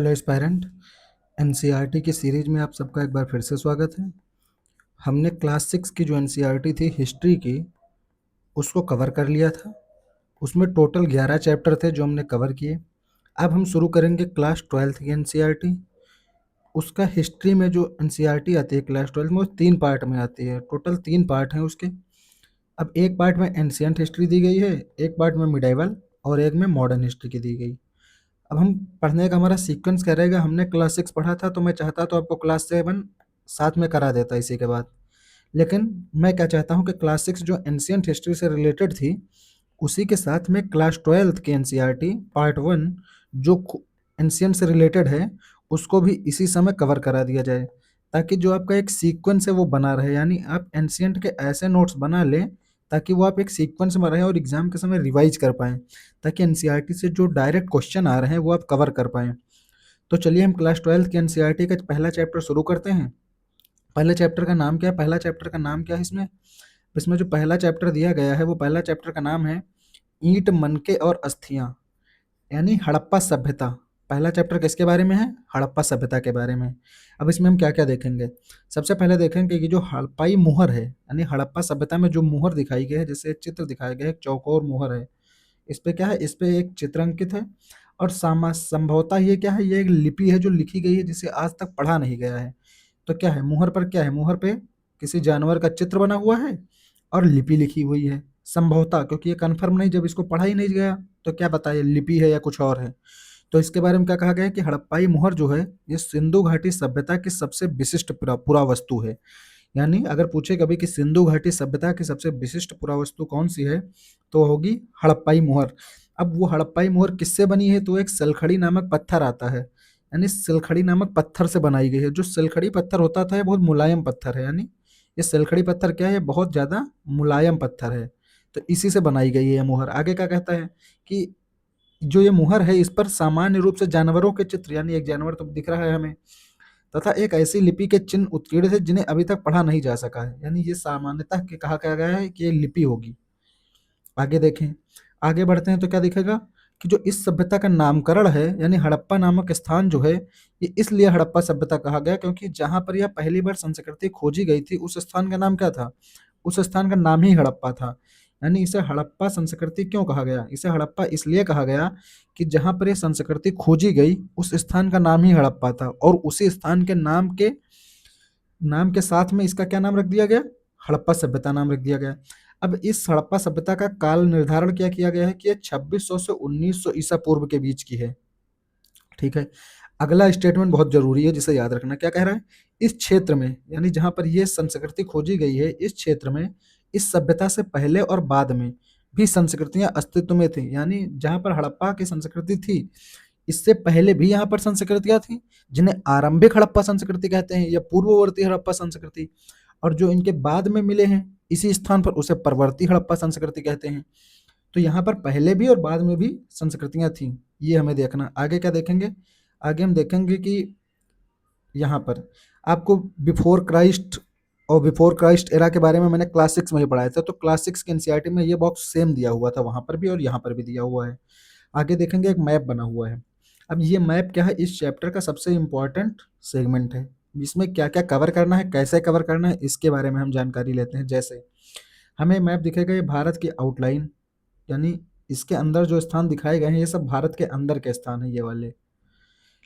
Hello aspirant. NCERT की series में आप सबका एक बार फिर से स्वागत है। हमने क्लास 6 की जो एनसीईआरटी थी हिस्ट्री की, उसको कवर कर लिया था। उसमें टोटल 11 चैप्टर थे जो हमने कवर किए। अब हम शुरू करेंगे क्लास 12 की एनसीईआरटी। उसका हिस्ट्री में जो एनसीईआरटी आती है क्लास 12 में, वो 3 पार्ट में आती है। टोटल 3 पार्ट हैं उसके। अब एक पार्ट में एंशिएंट हिस्ट्री दी गई है, एक पार्ट में मिडाइवल और एक में मॉडर्न हिस्ट्री की दी गई। अब हम पढ़ने का हमारा सीक्वेंस क्या रहेगा, हमने क्लास 6 पढ़ा था तो मैं चाहता तो आपको क्लास 7 साथ में करा देता इसी के बाद। लेकिन मैं क्या चाहता हूँ कि क्लास 6 जो एंशिएंट हिस्ट्री से रिलेटेड थी, उसी के साथ में क्लास 12 की एनसीईआरटी पार्ट 1 जो एंशिएंट से रिलेटेड है, उसको भी इसी समय कवर करा दिया जाए, ताकि जो आपका एक सीक्वेंस है वो बना रहे। यानी आप एंशिएंट के ऐसे नोट्स बना लें ताकि वो आप एक सीक्वेंस में रहें और एग्जाम के समय रिवाइज कर पाएँ, ताकि एनसीईआरटी से जो डायरेक्ट क्वेश्चन आ रहे हैं वो आप कवर कर पाएँ। तो चलिए हम क्लास 12 की एनसीईआरटी का पहला चैप्टर शुरू करते हैं। पहले चैप्टर का नाम क्या है? पहला चैप्टर का नाम क्या है इसमें? इसमें जो पहला चैप्टर दिया गया है, वो पहला चैप्टर का नाम है ईंट, मनके और अस्थियाँ, यानी हड़प्पा सभ्यता। पहला चैप्टर किसके बारे में है? हड़प्पा सभ्यता के बारे में। अब इसमें हम क्या क्या देखेंगे? सबसे पहले देखेंगे कि जो हड़प्पाई मुहर है, यानी हड़प्पा सभ्यता में जो मुहर दिखाई गई है, जैसे चित्र दिखाया गया है, एक चौकोर मुहर है। इस पे क्या है? इस पे एक चित्र अंकित है और संभवतः ये क्या है? ये एक लिपि है जो लिखी गई है, जिसे आज तक पढ़ा नहीं गया है। तो क्या है मुहर पर? क्या है मुहर पे? किसी जानवर का चित्र बना हुआ है और लिपि लिखी हुई है संभवतः, क्योंकि ये कन्फर्म नहीं, जब इसको पढ़ा ही नहीं गया तो क्या बताइए लिपि है या कुछ और है। तो इसके बारे में क्या कहा गया है कि हड़प्पाई मुहर जो है, ये सिंधु घाटी सभ्यता की सबसे विशिष्ट पुरावस्तु है। यानी अगर पूछे कभी कि सिंधु घाटी सभ्यता की सबसे विशिष्ट पुरावस्तु कौन सी है, तो होगी हड़प्पाई मुहर। अब वो हड़प्पाई मुहर किससे बनी है? तो एक सलखड़ी नामक पत्थर आता है, यानी सिलखड़ी नामक पत्थर से बनाई गई है। जो सिलखड़ी पत्थर होता था, ये बहुत मुलायम पत्थर है। यानी ये सिलखड़ी पत्थर क्या है? बहुत ज्यादा मुलायम पत्थर है। तो इसी से बनाई गई है ये मुहर। आगे क्या कहता है कि जो ये मुहर है, इस पर सामान्य रूप से जानवरों के चित्र, यानी एक जानवर तो दिख रहा है हमें, तथा एक ऐसी लिपि के चिन्ह उत्कीर्णित है जिन्हें अभी तक पढ़ा नहीं जा सका है। यानी ये सामान्यतः के कहा गया है कि ये लिपि होगी। आगे देखें, आगे बढ़ते हैं तो क्या दिखेगा कि जो इस सभ्यता का नामकरण है, यानी हड़प्पा नामक स्थान जो है, ये इसलिए हड़प्पा सभ्यता कहा गया क्योंकि जहां पर यह पहली बार संस्कृति खोजी गई थी, उस स्थान का नाम क्या था? उस स्थान का नाम ही हड़प्पा था। यानी इसे हड़प्पा संस्कृति क्यों कहा गया? इसे हड़प्पा इसलिए कहा गया कि जहां पर यह संस्कृति खोजी गई, उस स्थान का नाम ही हड़प्पा था, और उसी स्थान के नाम के साथ में इसका क्या नाम रख दिया गया? हड़प्पा सभ्यता नाम रख दिया गया। अब इस हड़प्पा सभ्यता का काल निर्धारण क्या किया गया है कि यह 2600 से 1900 ईसा पूर्व के बीच की है। ठीक है। अगला स्टेटमेंट बहुत जरूरी है, जिसे याद रखना। क्या कह रहा है? इस क्षेत्र में, यानी जहां पर यह संस्कृति खोजी गई है, इस क्षेत्र में इस सभ्यता से पहले और बाद में भी संस्कृतियां अस्तित्व में थी। यानी जहां पर हड़प्पा की संस्कृति थी, इससे पहले भी यहाँ पर संस्कृतियां थी, जिन्हें आरंभिक हड़प्पा संस्कृति कहते हैं या पूर्ववर्ती हड़प्पा संस्कृति। और जो इनके बाद में मिले हैं इसी स्थान पर, उसे परवर्ती हड़प्पा संस्कृति कहते हैं। तो यहाँ पर पहले भी और बाद में भी संस्कृतियां थी, ये हमें देखना। आगे क्या देखेंगे? आगे हम देखेंगे कि यहाँ पर आपको बिफोर क्राइस्ट और बिफोर क्राइस्ट एरा के बारे में मैंने क्लास 6 में ही पढ़ाया था। तो क्लास 6 के एनसीईआरटी में ये बॉक्स सेम दिया हुआ था, वहां पर भी और यहाँ पर भी दिया हुआ है। आगे देखेंगे एक मैप बना हुआ है। अब ये मैप क्या है? इस चैप्टर का सबसे इम्पोर्टेंट सेगमेंट है। इसमें क्या क्या कवर करना है, कैसे कवर करना है, इसके बारे में हम जानकारी लेते हैं। जैसे हमें मैप दिखेगा, ये भारत की आउटलाइन, यानी इसके अंदर जो स्थान दिखाए गए हैं, ये सब भारत के अंदर के स्थान है ये वाले।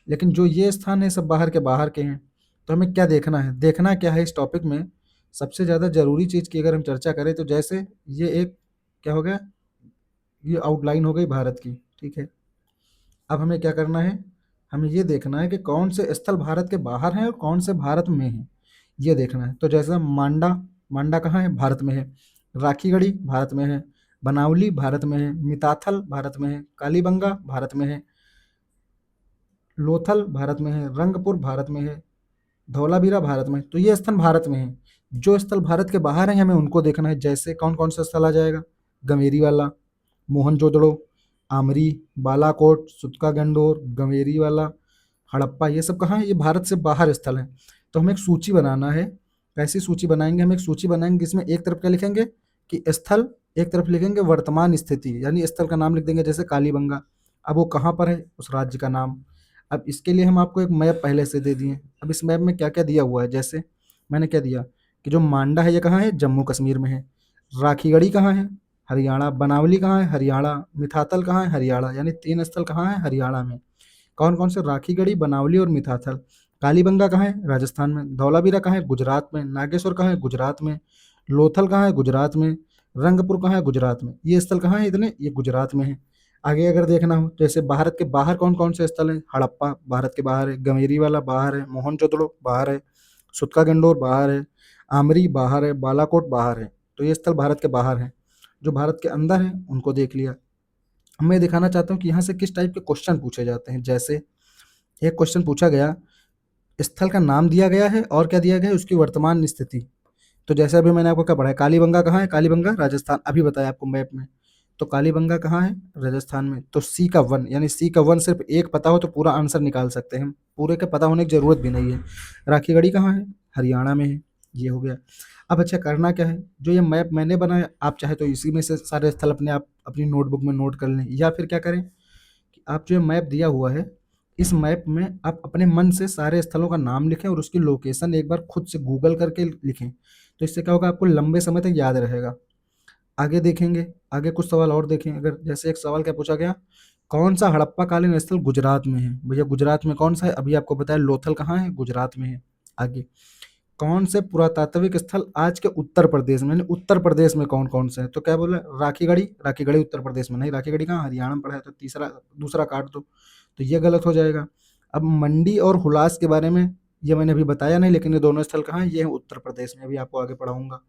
लेकिन जो ये स्थान है, सब बाहर के हैं। तो हमें क्या देखना है? देखना क्या है इस टॉपिक में? सबसे ज़्यादा जरूरी चीज़ की अगर हम चर्चा करें, तो जैसे ये एक क्या हो गया, ये आउटलाइन हो गई भारत की। ठीक है। अब हमें क्या करना है? हमें ये देखना है कि कौन से स्थल भारत के बाहर हैं और कौन से भारत में हैं, ये देखना है। तो जैसा मांडा, मांडा कहाँ है? भारत में है। राखीगढ़ी भारत में है। बनावली भारत में है। मिताथल भारत में है। कालीबंगा भारत में है। लोथल भारत में है। रंगपुर भारत में है। धौलावीरा भारत में है। तो ये स्थल भारत में है। जो स्थल भारत के बाहर हैं, हमें उनको देखना है। जैसे कौन कौन सा स्थल आ जाएगा? गंवेरी वाला, मोहनजोदड़ो, आमरी, बालाकोट, सुतका गंडोर, गंवेरी वाला, हड़प्पा, ये सब कहाँ है? ये भारत से बाहर स्थल हैं। तो हमें एक सूची बनाना है। कैसी सूची बनाएंगे? हम एक सूची बनाएंगे जिसमें एक तरफ क्या लिखेंगे कि स्थल, एक तरफ लिखेंगे वर्तमान स्थिति, यानी स्थल का नाम लिख देंगे, जैसे कालीबंगा। अब वो कहाँ पर है? उस राज्य का नाम। अब इसके लिए हम आपको एक मैप पहले से दे दिए। अब इस मैप में क्या क्या दिया हुआ है, जैसे मैंने क्या दिया कि जो मांडा है ये कहाँ है, जम्मू कश्मीर में है। राखीगढ़ी कहाँ है, हरियाणा। बनावली कहाँ है, हरियाणा। मिठातल कहाँ है, हरियाणा। यानी 3 स्थल कहाँ है, हरियाणा में। कौन-कौन से, राखीगढ़ी, बनावली और मिठाथल। कालीबंगा कहाँ है, राजस्थान में। धौलावीरा कहाँ है, गुजरात में। नागेश्वर कहाँ है, गुजरात में। लोथल कहाँ है, गुजरात में। रंगपुर कहाँ है, गुजरात में। ये स्थल कहाँ है इतने, ये गुजरात में है। आगे अगर देखना हो, जैसे भारत के बाहर कौन-कौन से स्थल हैं, हड़प्पा भारत के बाहर है, गमेरीवाला बाहर है, मोहनजोदड़ो बाहर है, सुतका गंडोर बाहर है, आमरी बाहर है, बालाकोट बाहर है। तो ये स्थल भारत के बाहर हैं। जो भारत के अंदर हैं, उनको देख लिया। अब मैं दिखाना चाहता हूँ कि यहाँ से किस टाइप के क्वेश्चन पूछे जाते हैं। जैसे एक क्वेश्चन पूछा गया, स्थल का नाम दिया गया है और क्या दिया गया है, उसकी वर्तमान स्थिति। तो जैसे अभी मैंने आपको क्या पढ़ा है, कालीबंगा कहाँ है, कालीबंगा राजस्थान, अभी बताया आपको मैप में। तो कालीबंगा कहाँ है, राजस्थान में। तो सी का 1, यानी सी का 1 सिर्फ एक पता हो तो पूरा आंसर निकाल सकते हैं हम, पूरे के पता होने की ज़रूरत भी नहीं है। राखीगढ़ी कहाँ है, हरियाणा में है। ये हो गया। अब अच्छा करना क्या है, जो ये मैप मैंने बनाया, आप चाहे तो इसी में से सारे स्थल अपने आप अपनी नोटबुक में नोट कर लें, या फिर क्या करें कि आप जो ये मैप दिया हुआ है, इस मैप में आप अपने मन से सारे स्थलों का नाम लिखें और उसकी लोकेशन एक बार खुद से गूगल करके लिखें। तो इससे क्या होगा, आपको लंबे समय तक याद रहेगा। आगे देखेंगे, आगे कुछ सवाल और देखें। अगर जैसे एक सवाल क्या पूछा गया, कौन सा हड़प्पा कालीन स्थल गुजरात में है। भैया गुजरात में कौन सा है, अभी आपको बताया लोथल कहाँ है, गुजरात में है। आगे, कौन से पुरातात्विक स्थल आज के उत्तर प्रदेश में, यानी उत्तर प्रदेश में कौन कौन से हैं। तो क्या बोला, राखीगढ़ी। राखीगढ़ी उत्तर प्रदेश में नहीं, राखीगढ़ी कहाँ, हरियाणा में पड़ा है। तो तीसरा, दूसरा काट दो, तो ये गलत हो जाएगा। अब मंडी और हुलास के बारे में ये मैंने अभी बताया नहीं, लेकिन ये दोनों स्थल कहाँ हैं, ये हैं उत्तर प्रदेश में। अभी आपको आगे पढ़ाऊंगा।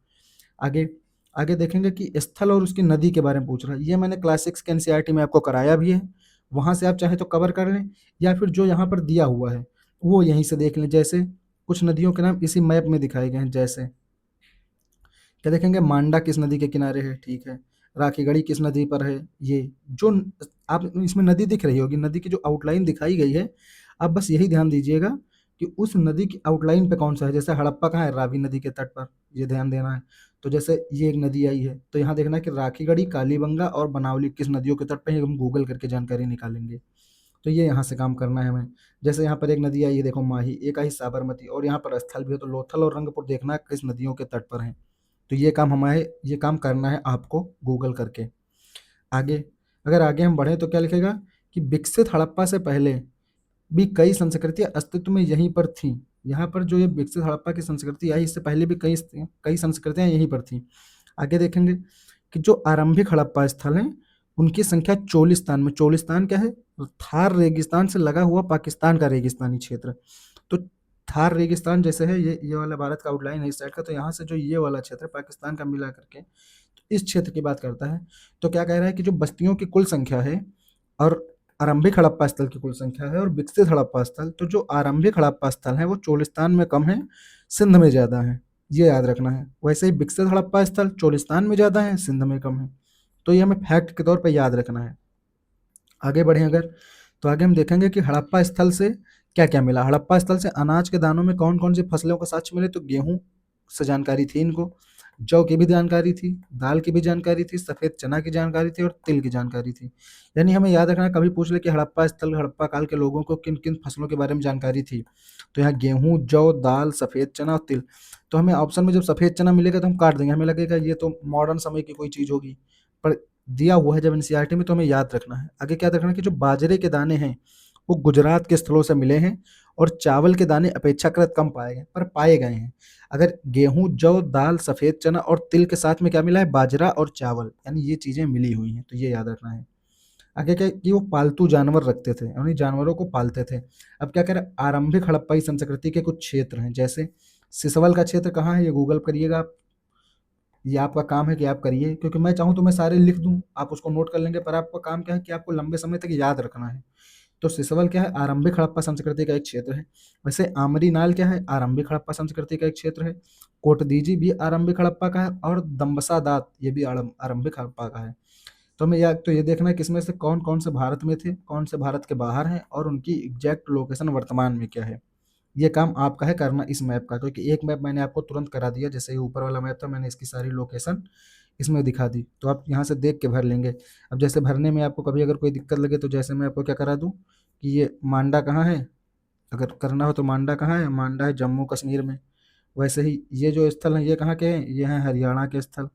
आगे, आगे देखेंगे कि स्थल और उसकी नदी के बारे में पूछ रहा है। ये मैंने क्लास 6 के एनसीईआरटी में आपको कराया भी है, वहाँ से आप चाहे तो कवर कर लें, या फिर जो यहाँ पर दिया हुआ है वो यहीं से देख लें। जैसे कुछ नदियों के नाम इसी मैप में दिखाए गए हैं। जैसे क्या देखेंगे, मांडा किस नदी के किनारे है, ठीक है। राखीगढ़ी किस नदी पर है, ये जो आप इसमें नदी दिख रही होगी, नदी की जो आउटलाइन दिखाई गई है, आप बस यही ध्यान दीजिएगा कि उस नदी की आउटलाइन पे कौन सा है। जैसे हड़प्पा कहाँ है, रावी नदी के तट पर, ये ध्यान देना है। तो जैसे ये एक नदी आई है, तो यहाँ देखना है कि राखीगढ़ी, कालीबंगा और बनावली किस नदियों के तट पे है, हम गूगल करके जानकारी निकालेंगे। तो ये यहाँ से काम करना है हमें। जैसे यहाँ पर एक नदी आई है, देखो माही, एक आई साबरमती, और यहाँ पर स्थल भी है, तो लोथल और रंगपुर देखना है किस नदियों के तट पर हैं। तो ये काम करना है आपको गूगल करके। आगे, अगर आगे हम बढ़ें तो क्या लिखेगा कि विकसित हड़प्पा से पहले भी कई संस्कृतियाँ अस्तित्व में यहीं पर थीं। यहाँ पर जो ये विकसित हड़प्पा की संस्कृति आई, इससे पहले भी कई कई संस्कृतियाँ यहीं पर थीं। आगे देखेंगे कि जो आरंभिक हड़प्पा स्थल हैं, उनकी संख्या चोलिस्तान में। चोलिस्तान क्या है, थार रेगिस्तान से लगा हुआ पाकिस्तान का रेगिस्तानी क्षेत्र। तो थार रेगिस्तान जैसे है, ये वाला भारत का आउटलाइन है इस साइड का, तो यहाँ से जो ये वाला क्षेत्र पाकिस्तान का मिला करके, तो इस क्षेत्र की बात करता है। तो क्या कह रहा है कि जो बस्तियों की कुल संख्या है, और आरंभिक हड़प्पा स्थल की कुल संख्या है, और विकसित हड़प्पा स्थल, तो जो आरंभिक हड़प्पा स्थल है वो चोलिस्तान में कम है, सिंध में ज़्यादा है। ये याद रखना है। वैसे ही विकसित हड़प्पा स्थल चोलिस्तान में ज़्यादा है, सिंध में कम है। तो ये हमें फैक्ट के तौर पे याद रखना है। आगे बढ़ें अगर, तो आगे हम देखेंगे कि हड़प्पा स्थल से क्या-क्या मिला। हड़प्पा स्थल से अनाज के दानों में कौन-कौन सी फसलों के साक्ष्य मिले, तो गेहूँ से जानकारी थी इनको, जौ की भी जानकारी थी, दाल की भी जानकारी थी, सफ़ेद चना की जानकारी थी और तिल की जानकारी थी। यानी हमें याद रखना है, कभी पूछ ले कि हड़प्पा स्थल, हड़प्पा काल के लोगों को किन-किन फसलों के बारे में जानकारी थी। तो यहाँ गेहूँ, जौ, दाल, सफ़ेद चना और तिल। तो हमें ऑप्शन में जब सफ़ेद चना मिलेगा तो हम काट देंगे, हमें लगेगा ये तो मॉडर्न समय की कोई चीज़ होगी। पर दिया हुआ है जब एनसीईआरटी में, तो हमें याद रखना है। आगे क्या रखना है कि जो बाजरे के दाने हैं, वो गुजरात के स्थलों से मिले हैं, और चावल के दाने अपेक्षाकृत कम पाए गए, पर पाए गए हैं। अगर गेहूँ, जौ, दाल, सफ़ेद चना और तिल के साथ में क्या मिला है, बाजरा और चावल, यानी ये चीज़ें मिली हुई हैं, तो ये याद रखना है। आगे क्या है कि वो पालतू जानवर रखते थे, यानी जानवरों को पालते थे। अब क्या कह रहे हैं, आरंभिक हड़प्पाई संस्कृति के कुछ क्षेत्र हैं। जैसे सिसवल का क्षेत्र कहाँ है, ये गूगल करिएगा आप। ये आपका काम है कि आप करिए, क्योंकि मैं चाहूँ तो मैं सारे लिख दूँ, आप उसको नोट कर लेंगे, पर आपका काम क्या है कि आपको लंबे समय तक याद रखना है। तो सिसवल क्या है, आरंभिक हड़प्पा संस्कृति का एक क्षेत्र है। वैसे आमरी नाल क्या है, आरंभिक हड़प्पा संस्कृति का एक क्षेत्र है। कोटदीजी भी आरंभिक हड़प्पा का है, और दम्बसा दात ये भी आरंभिक हड़प्पा का है। तो हमें तो ये देखना है किसमें से कौन कौन से भारत में थे, कौन से भारत के बाहर हैं, और उनकी एग्जैक्ट लोकेशन वर्तमान में क्या है। ये काम आपका है करना इस मैप का, क्योंकि एक मैप मैंने आपको तुरंत करा दिया, जैसे ये ऊपर वाला मैप था, मैंने इसकी सारी लोकेशन इसमें दिखा दी, तो आप यहाँ से देख के भर लेंगे। अब जैसे भरने में आपको कभी अगर कोई दिक्कत लगे, तो जैसे मैं आपको क्या करा दूँ कि ये मांडा कहाँ है, अगर करना हो तो मांडा कहाँ है, मांडा है जम्मू कश्मीर में। वैसे ही ये जो स्थल हैं ये कहाँ के हैं, ये हैं हरियाणा के स्थल।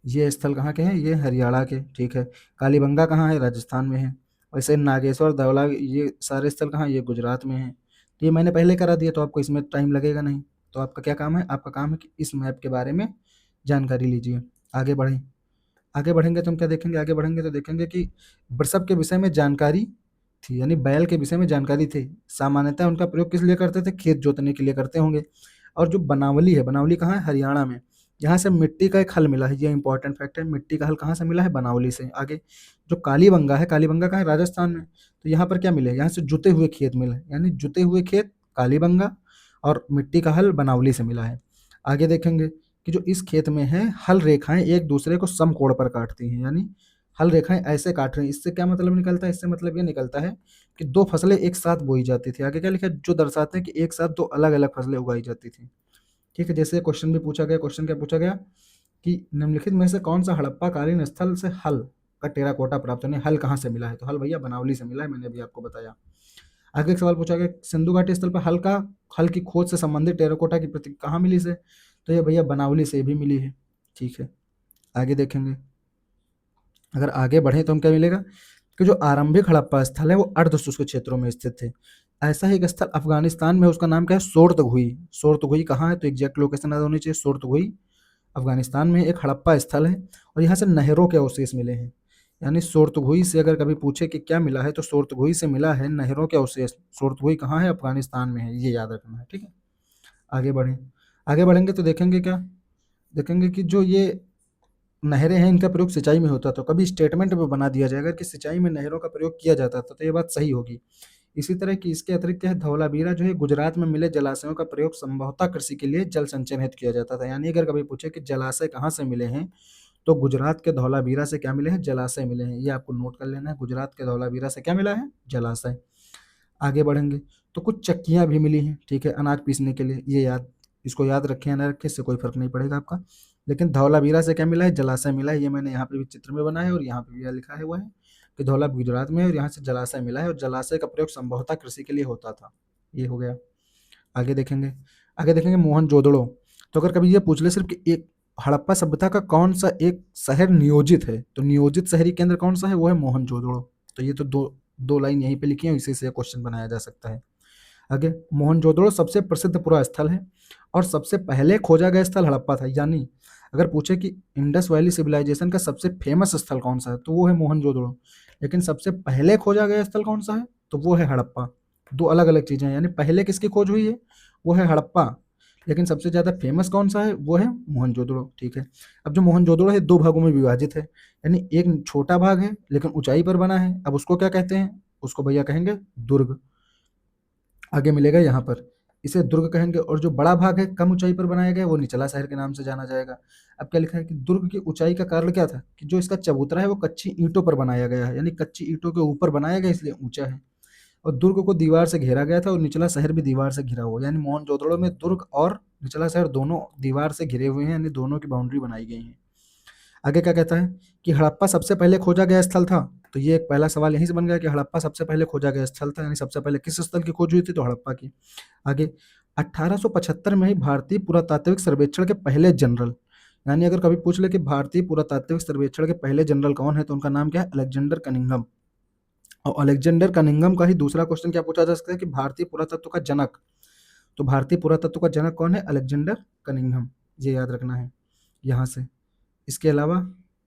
ये स्थल कहाँ के हैं, ये हरियाणा के, ठीक है। कालीबंगा कहाँ है, राजस्थान में है। वैसे नागेश्वर, धौला, ये सारे स्थल कहाँ, ये गुजरात में है। तो ये मैंने पहले करा दिया, तो आपको इसमें टाइम लगेगा नहीं। तो आपका क्या काम है, आपका काम है कि इस मैप के बारे में जानकारी लीजिए। आगे बढ़ें। आगे बढ़ेंगे तो हम क्या देखेंगे, आगे बढ़ेंगे तो देखेंगे कि वृषभ के विषय में जानकारी थी, यानी बैल के विषय में जानकारी थी। सामान्यतः उनका प्रयोग किस लिए करते थे, खेत जोतने के लिए करते होंगे। और जो बनावली है, बनावली कहाँ है, हरियाणा में। यहाँ से मिट्टी का एक हल मिला है, ये इंपॉर्टेंट फैक्ट है, मिट्टी का हल कहाँ से मिला है, बनावली से। आगे जो कालीबंगा है, कालीबंगा कहाँ है, राजस्थान में। तो यहाँ पर क्या मिले, यहाँ से जुते हुए खेत मिले, यानी जुते हुए खेत कालीबंगा, और मिट्टी का हल बनावली से मिला है। आगे देखेंगे कि जो इस खेत में है, हल रेखाएं एक दूसरे को समकोण पर काटती हैं, यानी हल रेखाएं ऐसे काट रही हैं। इससे क्या मतलब निकलता है, इससे मतलब ये निकलता है कि दो फसलें एक साथ बोई जाती थी। आगे क्या लिखा है, जो दर्शाते हैं कि एक साथ दो अलग अलग फसलें उगाई जाती थी। ठीक है, जैसे क्वेश्चन भी पूछा गया, क्वेश्चन क्या पूछा गया कि निम्नलिखित में से कौन सा हड़प्पा कालीन स्थल से हल का टेराकोटा प्राप्त होने, हल कहाँ से मिला है, तो हल भैया बनावली से मिला है, मैंने अभी आपको बताया। आगे एक सवाल पूछा गया, सिंधु घाटी स्थल पर हल की खोज से संबंधित टेराकोटा की प्रतीक कहाँ मिली से, तो ये भैया बनावली से भी मिली है। ठीक है, आगे देखेंगे। अगर आगे बढ़े तो हम क्या मिलेगा कि जो आरंभिक हड़प्पा स्थल है वो अर्धशुष्क क्षेत्रों में स्थित थे। ऐसा ही एक स्थल अफगानिस्तान में, उसका नाम क्या है, सोर्तगुई। सोर्तगुई कहाँ है, तो एग्जैक्ट लोकेशन याद होनी चाहिए। सोर्तगुई अफगानिस्तान में एक हड़प्पा स्थल है, और यहाँ से नहरों के अवशेष मिले हैं। यानी सोर्तगुई से अगर कभी पूछे कि क्या मिला है, तो सोर्तगुई से मिला है नहरों के अवशेष। सोर्तगुई कहाँ है, अफगानिस्तान में है, ये याद रखना है। ठीक है, आगे बढ़ें। आगे बढ़ेंगे तो देखेंगे क्या, देखेंगे कि जो ये नहरें हैं इनका प्रयोग सिंचाई में होता, तो कभी स्टेटमेंट में बना दिया जाएगा कि सिंचाई में नहरों का प्रयोग किया जाता था, तो ये बात सही होगी। इसी तरह की इसके अतिरिक्त क्या है, धौलावीरा जो है, गुजरात में मिले जलाशयों का प्रयोग संभवतः कृषि के लिए जल संचयन हेतु किया जाता था। यानी अगर कभी पूछे कि जलाशय कहाँ से मिले हैं, तो गुजरात के धौलावीरा से क्या मिले हैं, जलाशय मिले हैं। ये आपको नोट कर लेना है, गुजरात के धौलावीरा से क्या मिला है, जलाशय। आगे बढ़ेंगे तो कुछ चक्कियाँ भी मिली हैं, ठीक है, अनाज पीसने के लिए। ये याद, इसको याद रखें या ना रखें, इससे कोई फर्क नहीं पड़ेगा आपका। लेकिन धौलावीरा से क्या मिला है, जलाशय मिला है। ये मैंने यहाँ पे भी चित्र में बनाया है, और यहाँ पे भी यह लिखा है हुआ है कि धौला गुजरात में है, और यहाँ से जलाशय मिला है, और जलाशय का प्रयोग संभवतः कृषि के लिए होता था। ये हो गया। आगे देखेंगे। आगे देखेंगे मोहनजोदड़ो। तो अगर कभी ये पूछ ले सिर्फ कि एक हड़प्पा सभ्यता का कौन सा एक शहर नियोजित है, तो नियोजित शहरी केंद्र कौन सा है, वो है मोहनजोदड़ो। तो ये तो दो दो लाइन यहीं पे लिखी है, इसी से क्वेश्चन बनाया जा सकता है। आगे मोहनजोदड़ो सबसे प्रसिद्ध पुरा स्थल है, और सबसे पहले खोजा गया स्थल हड़प्पा था। यानी अगर पूछे कि इंडस वैली सिविलाइजेशन का सबसे फेमस स्थल कौन सा है, तो वो है मोहनजोदड़ो। लेकिन सबसे पहले खोजा गया स्थल कौन सा है, तो वो है हड़प्पा। दो अलग अलग चीजें हैं, यानी पहले किसकी खोज हुई है, वो है हड़प्पा। लेकिन सबसे ज्यादा फेमस कौन सा है, वो है मोहनजोदड़ो। ठीक है, अब जो मोहनजोदड़ो है दो भागों में विभाजित है, यानी एक छोटा भाग है लेकिन ऊंचाई पर बना है। अब उसको क्या कहते हैं, उसको भैया कहेंगे दुर्ग। आगे मिलेगा यहाँ पर, इसे दुर्ग कहेंगे। और जो बड़ा भाग है कम ऊंचाई पर बनाया गया, वो निचला शहर के नाम से जाना जाएगा। अब क्या लिखा है कि दुर्ग की ऊंचाई का कारण क्या था, कि जो इसका चबूतरा है वो कच्ची ईंटों पर बनाया गया है, यानी कच्ची ईंटों के ऊपर बनाया गया इसलिए ऊंचा है। और दुर्ग को दीवार से घेरा गया था, और निचला शहर भी दीवार से घिरा हुआ, यानी मोहनजोदड़ो में दुर्ग और निचला शहर दोनों दीवार से घिरे हुए हैं, यानी दोनों की बाउंड्री बनाई गई है। आगे क्या कहता है कि हड़प्पा सबसे पहले खोजा गया स्थल था। तो ये एक पहला सवाल यहीं से बन गया कि हड़प्पा सबसे पहले खोजा गया स्थल था, यानी सबसे पहले किस स्थल की खोज हुई थी, तो हड़प्पा की। आगे 1875 में ही भारतीय पुरातात्विक सर्वेक्षण के पहले जनरल, यानी अगर कभी पूछ ले कि भारतीय पुरातात्विक सर्वेक्षण के पहले जनरल कौन है, तो उनका नाम क्या है, अलेक्जेंडर कनिंघम। और अलेक्जेंडर कनिंघम का ही दूसरा क्वेश्चन क्या पूछा जा सकता है कि भारतीय पुरातत्व का जनक, तो भारतीय पुरातत्व का जनक कौन है, अलेक्जेंडर कनिंघम। ये याद रखना है यहाँ से। इसके अलावा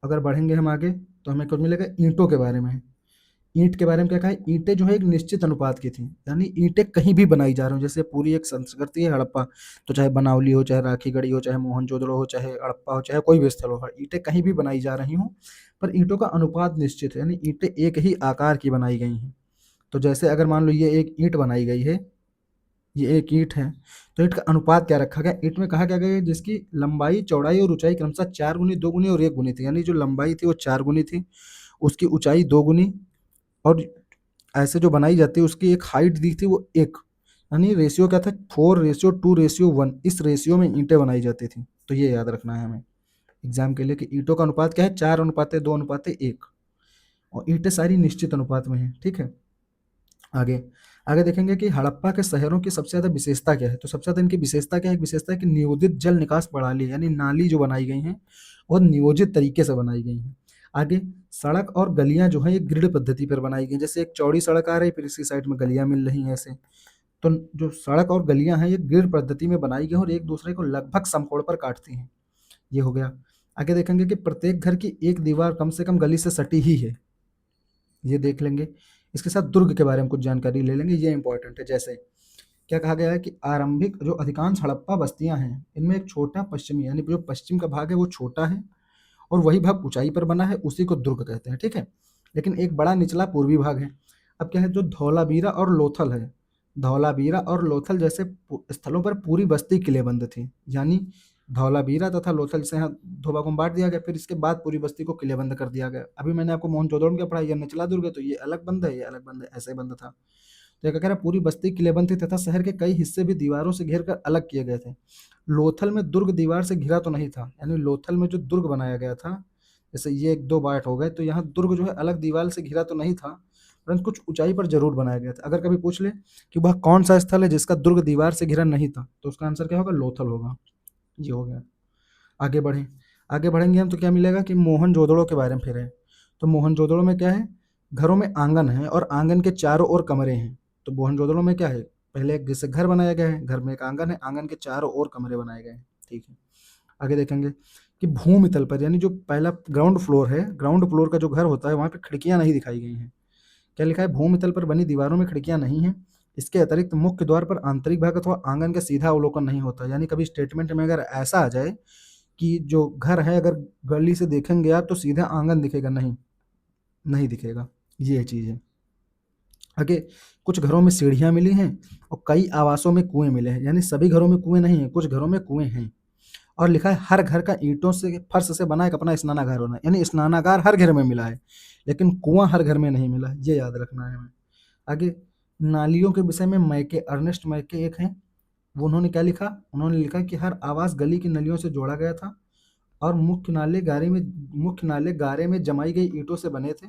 अगर बढ़ेंगे हम आगे, तो हमें कुछ मिलेगा ईंटों के बारे में। ईंट के बारे में क्या कहा है, ईंटें जो है एक निश्चित अनुपात की थी, यानी ईंटें कहीं भी बनाई जा रही हो, जैसे पूरी एक संस्कृति है हड़प्पा, तो चाहे बनावली हो, चाहे राखीगढ़ी हो, चाहे मोहनजोदड़ो हो, चाहे हड़प्पा हो, चाहे कोई भी स्थल हो, ईंटें कहीं भी बनाई जा रही हों, पर ईंटों का अनुपात निश्चित है, यानी ईंटें एक ही आकार की बनाई गई हैं। तो जैसे अगर मान लो ये एक ईंट बनाई गई है, ये एक ईंट है, तो ईंट का अनुपात क्या रखा गया, ईंट में कहा क्या गया है, जिसकी लंबाई चौड़ाई और ऊंचाई क्रमशः 4 गुनी, 2 गुनी और 1 गुनी थी। यानी जो लंबाई थी वो 4 गुनी थी, उसकी ऊंचाई 2 गुनी, और ऐसे जो बनाई जाती है उसकी एक हाइट दी थी वो एक, यानी रेशियो क्या था, 4:2:1, इस रेशियो में ईंटें बनाई जाती थी। तो ये याद रखना है हमें एग्जाम के लिए कि ईंटों का अनुपात क्या है, 4:2:1। और ईंटें सारी निश्चित अनुपात में हैं, ठीक है। आगे आगे देखेंगे कि हड़प्पा के शहरों की सबसे ज़्यादा विशेषता क्या है। तो सबसे ज़्यादा इनकी विशेषता क्या है? एक विशेषता है कि नियोजित जल निकास प्रणाली, यानी नाली जो बनाई गई हैं और नियोजित तरीके से बनाई गई हैं। आगे सड़क और गलियां जो हैं ये ग्रिड पद्धति पर बनाई गई, जैसे एक चौड़ी सड़क आ रही है फिर इसकी साइड में गलियां मिल रही हैं ऐसे। तो जो सड़क और गलियां हैं ये ग्रिड पद्धति में बनाई गई और एक दूसरे को लगभग समकोण पर काटती हैं। ये हो गया। आगे देखेंगे कि प्रत्येक घर की एक दीवार कम से कम गली से सटी ही है, ये देख लेंगे। इसके साथ दुर्ग के बारे में कुछ जानकारी ले लेंगे, ये इंपॉर्टेंट है। जैसे क्या कहा गया है कि आरंभिक जो अधिकांश हड़प्पा बस्तियां हैं इनमें एक छोटा पश्चिमी, यानी जो पश्चिम का भाग है वो छोटा है और वही भाग ऊंचाई पर बना है, उसी को दुर्ग कहते हैं, ठीक है। लेकिन एक बड़ा निचला पूर्वी भाग है। अब क्या है, जो धौलावीरा और लोथल है, धौलावीरा और लोथल जैसे स्थलों पर पूरी बस्ती किलेबंद थी, यानी धौलावीरा तथा लोथल से यहाँ दो भागों में बांट दिया गया, फिर इसके बाद पूरी बस्ती को किलेबंद कर दिया गया। अभी मैंने आपको मोहनजोदड़ो क्या पढ़ा, ये निचला दुर्ग है तो ये अलग बंद है, ये अलग बंद है, ऐसे बंद था। तो क्या कह रहा है, पूरी बस्ती किलेबंद थी तथा शहर के कई हिस्से भी दीवारों से घेर कर अलग किए गए थे। लोथल में दुर्ग दीवार से घिरा तो नहीं था, यानी लोथल में जो दुर्ग बनाया गया था, जैसे ये एक दो बांट हो गए, तो यहाँ दुर्ग जो है अलग दीवार से घिरा तो नहीं था, परंतु कुछ ऊंचाई पर जरूर बनाया गया था। अगर कभी पूछ ले कि वह कौन सा स्थल है जिसका दुर्ग दीवार से घिरा नहीं था, तो उसका आंसर क्या होगा? लोथल होगा। ये हो गया। आगे बढ़ें, आगे बढ़ेंगे हम तो क्या मिलेगा कि मोहनजोदड़ो के बारे में फिर है। तो मोहनजोदड़ो में क्या है, घरों में आंगन है और आंगन के चारों ओर कमरे हैं। तो मोहनजोदड़ो में क्या है, पहले एक जैसे घर बनाया गया है, घर में एक आंगन है, आंगन के चारों ओर कमरे बनाए गए हैं, ठीक है। आगे देखेंगे कि भूमि तल पर, यानी जो पहला ग्राउंड फ्लोर है, ग्राउंड फ्लोर का जो घर होता है वहाँ पे खिड़कियाँ नहीं दिखाई गई हैं। क्या लिखा है? भूमि तल पर बनी दीवारों में खिड़कियाँ नहीं हैं। इसके अतिरिक्त मुख्य द्वार पर आंतरिक भाग अथवा आंगन का सीधा अवलोकन नहीं होता, यानी कभी स्टेटमेंट में अगर ऐसा आ जाए कि जो घर है अगर गली से देखेंगे आप तो सीधा आंगन दिखेगा, नहीं, नहीं दिखेगा, ये चीज़ है। आगे कुछ घरों में सीढ़ियाँ मिली हैं और कई आवासों में कुएं मिले हैं, यानी सभी घरों में कुएं नहीं है, कुछ घरों में कुएं हैं। और लिखा है हर घर का ईंटों से फर्श से बना एक अपना स्नानागार होना, यानी स्नानागार हर घर में मिला है लेकिन कुआं हर घर में नहीं मिला, ये याद रखना है हमें। आगे नालियों के विषय में मैके, अर्नेस्ट मैके एक हैं, वो उन्होंने क्या लिखा, उन्होंने लिखा कि हर आवास गली की नलियों से जोड़ा गया था और मुख्य नाले गारे में जमाई गई ईंटों से बने थे।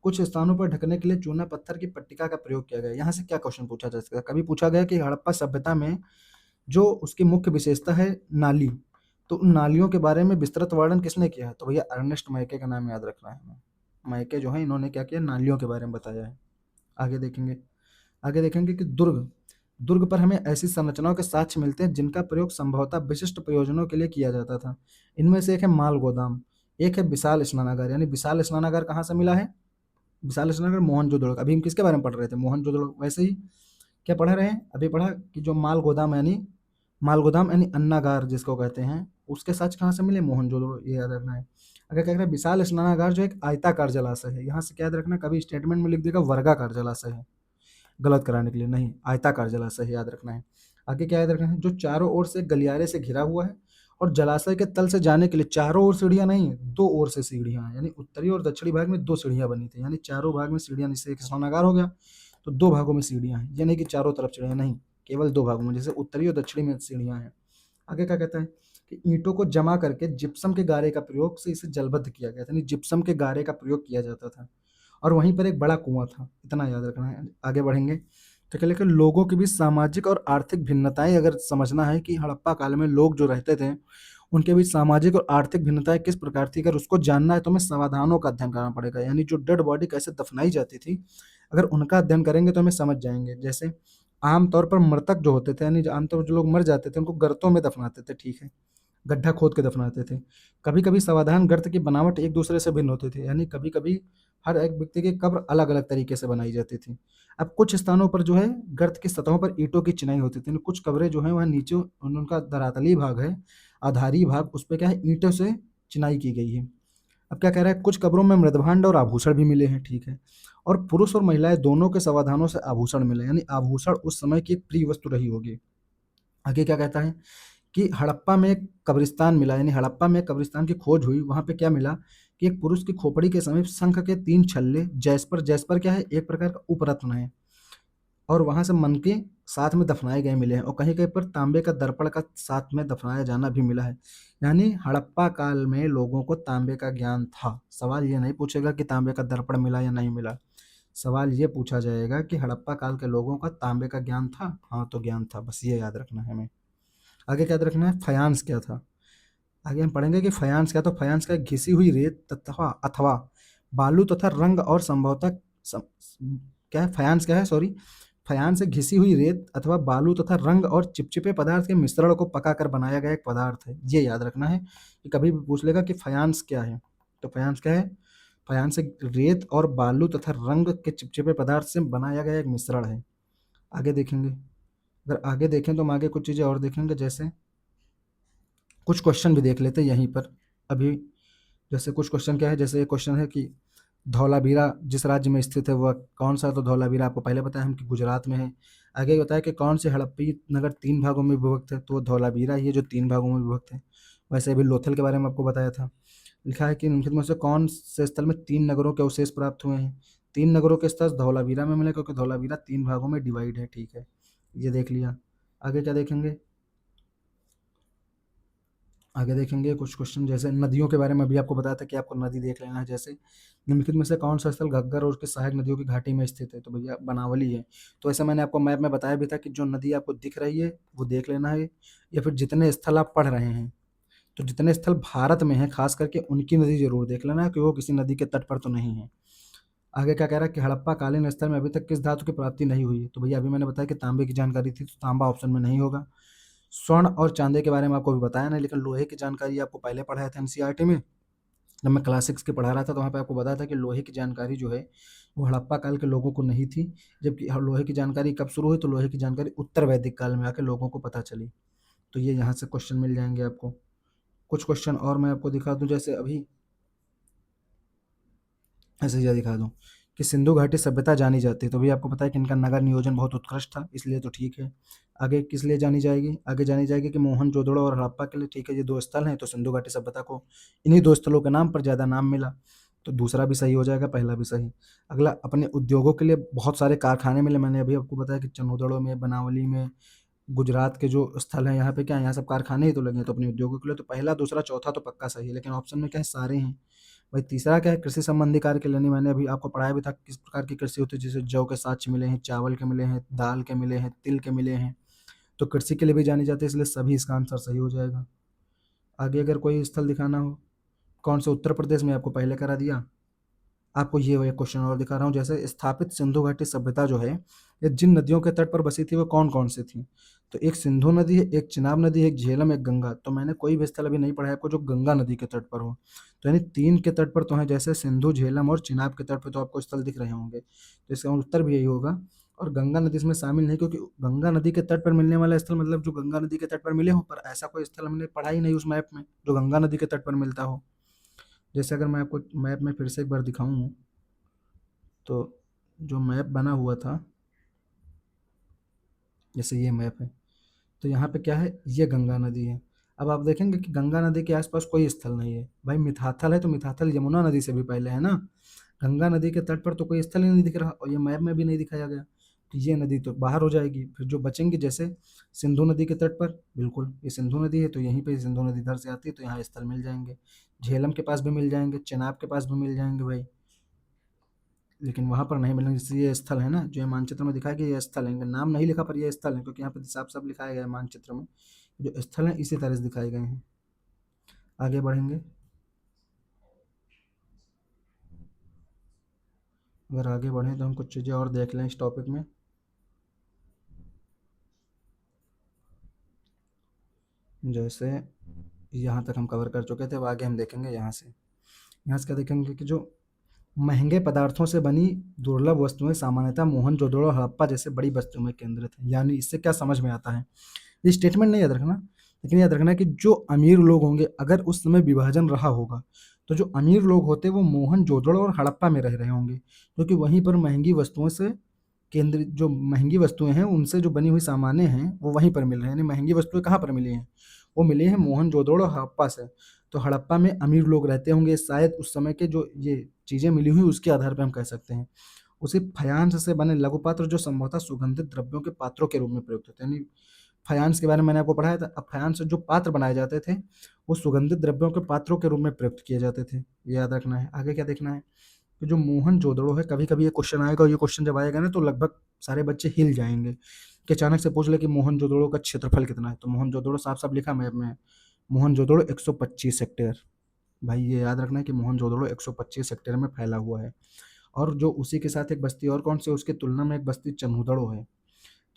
कुछ स्थानों पर ढकने के लिए चूना पत्थर की पट्टिका का प्रयोग किया गया। यहाँ से क्या क्वेश्चन पूछा जा सकता है? कभी पूछा गया कि हड़प्पा सभ्यता में जो उसकी मुख्य विशेषता है नाली, तो उन नालियों के बारे में विस्तृत वर्णन किसने किया है? तो भैया अर्नेस्ट मैके का नाम याद रखना है हमें। मैके जो है इन्होंने क्या किया, नालियों के बारे में बताया है। आगे देखेंगे, आगे देखेंगे कि दुर्ग, दुर्ग पर हमें ऐसी संरचनाओं के साक्ष्य मिलते हैं जिनका प्रयोग संभवतः विशिष्ट प्रयोजनों के लिए किया जाता था। इनमें से एक है माल गोदाम, एक है विशाल स्नानागार, यानी विशाल स्नानागार कहाँ से मिला है? विशाल स्नानागार मोहनजोदड़ो। अभी हम किसके बारे में पढ़ रहे थे? मोहनजोदड़ो। वैसे ही क्या पढ़ रहे हैं? अभी पढ़ा कि जो माल गोदाम यानी अन्नागार जिसको कहते हैं, उसके साक्ष्य कहाँ से मिले? मोहनजोदड़ो, ये याद रखना है। अगर क्या कह रहे हैं, विशाल स्नानागार जो एक आयताकार जलाशय है, यहाँ से क्या याद रखना, कभी स्टेटमेंट में लिख देगा वर्गाकार जलाशय है, गलत कराने के लिए नहीं, आयताकार जलाशय याद रखना है। आगे क्या याद रखना है, जो चारों ओर से गलियारे से घिरा हुआ है और जलाशय के तल से जाने के लिए चारों ओर सीढ़ियां नहीं है, दो ओर से सीढ़ियां हैं, यानी उत्तरी और दक्षिणी भाग में दो सीढ़ियां बनी थी, यानी चारों भाग में सीढ़ियां, जैसे एक स्नानागार हो गया तो दो भागों में सीढ़ियां हैं, ये नहीं कि चारों तरफ सीढ़ियां, नहीं, केवल दो भागों में, जैसे उत्तरी और दक्षिणी में सीढ़ियां हैं। आगे क्या कहता है कि ईंटों को जमा करके जिप्सम के गारे का प्रयोग से इसे जलबद्ध किया गया था, यानी जिप्सम के गारे का प्रयोग किया जाता था और वहीं पर एक बड़ा कुआं था, इतना याद रखना है। आगे बढ़ेंगे तो क्या लिखा, लोगों के बीच सामाजिक और आर्थिक भिन्नताएं अगर समझना है कि हड़प्पा काल में लोग जो रहते थे उनके बीच सामाजिक और आर्थिक भिन्नताएं किस प्रकार थी, अगर उसको जानना है तो हमें समाधानों का अध्ययन करना पड़ेगा, यानी जो डेड बॉडी कैसे दफनाई जाती थी, अगर उनका अध्ययन करेंगे तो हमें समझ जाएंगे। जैसे आमतौर पर मृतक जो होते थे, यानी आमतौर पर जो लोग मर जाते थे उनको गर्तों में दफनाते थे, ठीक है, गड्ढा खोद के दफनाते थे। कभी कभी समाधान गर्त की बनावट एक दूसरे से भिन्न होती थी, यानी कभी कभी हर एक व्यक्ति की कब्र अलग अलग तरीके से बनाई जाती थी। अब कुछ स्थानों पर जो है गर्त की सतहों पर ईंटों की चिनाई होती थी, कुछ कब्रें जो है वहाँ नीचे उनका धरातली भाग है, आधारी भाग, उस पर क्या है, ईंटों से चिनाई की गई है। अब क्या कह रहा है, कुछ कब्रों में मृदभांड और आभूषण भी मिले हैं, ठीक है, और पुरुष और महिलाएं दोनों के समाधानों से आभूषण मिले, यानी आभूषण उस समय की एक प्रिय वस्तु रही होगी। आगे क्या कहता है कि हड़प्पा में एक कब्रिस्तान मिला, यानी हड़प्पा में कब्रिस्तान की खोज हुई, वहां पे क्या मिला कि एक पुरुष की खोपड़ी के समीप शंख के 3 छल्ले, जैस्पर, जैस्पर क्या है, एक प्रकार का उपरत्न है, और वहां से मनके साथ में दफनाए गए मिले हैं और कहीं-कहीं पर तांबे का दर्पण का साथ में दफनाया जाना भी मिला है। यानी हड़प्पा काल में लोगों को तांबे का ज्ञान था। सवाल ये नहीं पूछेगा कि तांबे का दर्पण मिला या नहीं मिला। सवाल ये पूछा जाएगा कि हड़प्पा काल के लोगों का तांबे का ज्ञान था? हाँ, तो ज्ञान था, बस ये याद रखना है हमें। आगे क्या याद रखना है? फ़ायांस क्या था? आगे हम पढ़ेंगे कि फ़ायांस क्या, तो फ़ायांस क्या, घिसी हुई रेत तथा अथवा बालू तथा रंग और संभवतः सम क्या है फ़ायांस क्या है सॉरी, फ़ायांस से घिसी हुई रेत अथवा बालू तथा रंग और चिपचिपे पदार्थ के मिश्रण को पकाकर बनाया गया एक पदार्थ है। ये याद रखना है कि कभी भी पूछ लेगा कि फ़ायांस क्या है? तो फ़ायांस क्या है? फ़ायांस एक रेत और बालू तथा रंग के चिपचिपे पदार्थ से बनाया गया एक मिश्रण है। आगे देखेंगे। अगर आगे देखें तो हम आगे कुछ चीज़ें और देखेंगे, जैसे कुछ क्वेश्चन भी देख लेते हैं यहीं पर अभी। जैसे कुछ क्वेश्चन क्या है, जैसे एक क्वेश्चन है कि धौलावीरा जिस राज्य में स्थित है वह कौन सा? तो धौलावीरा आपको पहले पता है हम कि गुजरात में है। आगे बताया कि कौन से हड़प्पी नगर 3 भागों में विभक्त है? तो वो धौलावीरा ही है जो 3 भागों में विभक्त है। वैसे अभी लोथल के बारे में आपको बताया था। लिखा है कि निम्नलिखित में से कौन से स्थल में 3 नगरों के अवशेष प्राप्त हुए हैं? 3 नगरों के अवशेष धौलावीरा में मिले क्योंकि धौलावीरा 3 भागों में डिवाइड है, ठीक है। ये देख लिया। आगे क्या देखेंगे? आगे देखेंगे कुछ क्वेश्चन, जैसे नदियों के बारे में अभी आपको बताया था कि आपको नदी देख लेना है। जैसे निम्नलिखित में से कौन सा स्थल घग्गर और उसके सहायक नदियों की घाटी में स्थित है? तो भैया बनावली है। तो ऐसा मैंने आपको मैप में बताया भी था कि जो नदी आपको दिख रही है वो देख लेना है, या फिर जितने स्थल आप पढ़ रहे हैं, तो जितने स्थल भारत में हैं खास करके उनकी नदी जरूर देख लेना कि वो किसी नदी के तट पर तो नहीं है। आगे क्या कह रहा है कि हड़प्पा कालीन स्थल में अभी तक किस धातु की प्राप्ति नहीं हुई है? तो भैया अभी मैंने बताया कि तांबे की जानकारी थी, तो तांबा ऑप्शन में नहीं होगा। स्वर्ण और चांदी के बारे में आपको भी बताया नहीं, लेकिन लोहे की जानकारी आपको पहले पढ़ाया था एनसीईआरटी में। जब मैं क्लास 6 के पढ़ा रहा था तो वहाँ पे आपको बताया था कि लोहे की जानकारी जो है वो हड़प्पा काल के लोगों को नहीं थी, जबकि लोहे की जानकारी कब शुरू हुई? तो लोहे की जानकारी उत्तर वैदिक काल में आके लोगों को पता चली। तो ये यहाँ से क्वेश्चन मिल जाएंगे आपको। कुछ क्वेश्चन और मैं आपको दिखा दूँ, जैसे अभी ऐसे ये दिखा दूँ कि सिंधु घाटी सभ्यता जानी जाती है, तो भी आपको पता है कि इनका नगर नियोजन बहुत उत्कृष्ट था, इसलिए तो ठीक है। आगे किस लिए जानी जाएगी? आगे जानी जाएगी कि मोहनजोदड़ो और हड़प्पा के लिए, ठीक है, ये 2 स्थल हैं, तो सिंधु घाटी सभ्यता को इन्हीं 2 स्थलों के नाम पर ज़्यादा नाम मिला, तो दूसरा भी सही हो जाएगा, पहला भी सही। अगला, अपने उद्योगों के लिए बहुत सारे कारखाने मिले, मैंने अभी आपको बताया कि चंदोदड़ो में, बनावली में, गुजरात के जो स्थल हैं यहाँ पे क्या है, यहाँ सब कारखाने ही तो लगे हैं, तो अपने उद्योगों के लिए तो पहला, दूसरा, चौथा तो पक्का सही है, लेकिन ऑप्शन में क्या है, सारे हैं। भाई तीसरा क्या है, कृषि संबंधी कार्य के लिए नहीं, मैंने अभी आपको पढ़ाया भी था किस प्रकार की कृषि होती है, जैसे जौ के साक्ष्य मिले हैं, चावल के मिले हैं, दाल के मिले हैं, तिल के मिले हैं, तो कृषि के लिए भी जानी जाती है, इसलिए सभी इसका आंसर सही हो जाएगा। आगे अगर कोई स्थल दिखाना हो, कौन से? उत्तर प्रदेश में आपको पहले करा दिया। आपको ये एक क्वेश्चन और दिखा रहा हूँ, जैसे स्थापित सिंधु घाटी सभ्यता जो है ये जिन नदियों के तट पर बसी थी वो कौन कौन सी थी? तो एक सिंधु नदी है, एक चिनाब नदी है, एक झेलम, एक गंगा। तो मैंने कोई भी स्थल अभी नहीं पढ़ा है आपको जो गंगा नदी के तट पर हो, तो यानी 3 के तट पर तो है, जैसे सिंधु, झेलम और चिनाब के तट पर तो आपको स्थल दिख रहे होंगे, तो इसका उत्तर भी यही होगा। और गंगा नदी इसमें शामिल नहीं, क्योंकि गंगा नदी के तट पर मिलने वाला स्थल मतलब जो गंगा नदी के तट पर मिले हो, पर ऐसा कोई स्थल हमने पढ़ा ही नहीं उस मैप में जो गंगा नदी के तट पर मिलता हो। जैसे अगर मैं आपको मैप में फिर से एक बार दिखाऊं, तो जो मैप बना हुआ था, जैसे ये मैप है, तो यहाँ पे क्या है, ये गंगा नदी है। अब आप देखेंगे कि गंगा नदी के आसपास कोई स्थल नहीं है। भाई मिथाथल है, तो मिथाथल यमुना नदी से भी पहले है ना। गंगा नदी के तट पर तो कोई स्थल ही नहीं दिख रहा, और ये मैप में भी नहीं दिखाया गया, तो ये नदी तो बाहर हो जाएगी। फिर जो बचेंगे, जैसे सिंधु नदी के तट पर, बिल्कुल ये सिंधु नदी है, तो यहीं पे सिंधु नदी इधर से आती है, तो यहाँ स्थल मिल जाएंगे। झेलम के पास भी मिल जाएंगे, चिनाब के पास भी मिल जाएंगे भाई, लेकिन वहाँ पर नहीं मिलेंगे। जैसे ये स्थल है ना, जो ये मानचित्र में दिखाया गया, ये स्थल है, इनका नाम नहीं लिखा पर ये स्थल है, क्योंकि यहाँ पे साफ साफ लिखाया गया है मानचित्र में, जो स्थल है इसी तरह से दिखाए गए हैं। आगे बढ़ेंगे, अगर आगे बढ़ें तो हम कुछ चीज़ें और देख लें इस टॉपिक में। जैसे यहाँ तक हम कवर कर चुके थे, अब आगे हम देखेंगे यहाँ से क्या देखेंगे कि जो महंगे पदार्थों से बनी दुर्लभ वस्तुएं सामान्यतः मोहनजोदड़ो और हड़प्पा जैसे बड़ी बस्तियों में केंद्रित है। यानी इससे क्या समझ में आता है, ये स्टेटमेंट नहीं याद रखना, लेकिन याद रखना कि जो अमीर लोग होंगे, अगर उस समय विभाजन रहा होगा, तो जो अमीर लोग होते वो मोहनजोदड़ो और हड़प्पा में रह रहे होंगे, क्योंकि वहीं पर महंगी वस्तुओं से केंद्रित, जो महंगी वस्तुएं हैं उनसे जो बनी हुई सामानें हैं वो वहीं पर मिल रहे हैं। यानी महंगी वस्तुएं कहाँ पर मिली हैं? वो मिली हैं मोहनजोदड़ो और हड़प्पा से। तो हड़प्पा में अमीर लोग रहते होंगे शायद, उस समय के जो ये चीज़ें मिली हुई उसके आधार पर हम कह सकते हैं। उसी फायांस से बने लघु पात्र जो संभवतः सुगंधित द्रव्यों के पात्रों के रूप में प्रयुक्त होते हैं। यानी फायांस के बारे में मैंने आपको पढ़ाया था। अब फायांस से जो पात्र बनाए जाते थे वो सुगंधित द्रव्यों के पात्रों के रूप में प्रयुक्त किए जाते थे, ये याद रखना है। आगे क्या देखना है कि जो मोहनजोदड़ो है, कभी कभी ये क्वेश्चन आएगा, और ये क्वेश्चन जब आएगा ना तो लगभग सारे बच्चे हिल जाएंगे कि अचानक से पूछ ले कि मोहनजोदड़ो का क्षेत्रफल कितना है। तो मोहनजोदड़ो साफ साफ लिखा मैप में है, मोहनजोदड़ो 125 हेक्टेयर। भाई ये याद रखना है कि मोहनजोदड़ो 125 हेक्टेयर में फैला हुआ है। और जो उसी के साथ एक बस्ती और कौन सी है, उसकी तुलना में एक बस्ती चनूदड़ो है।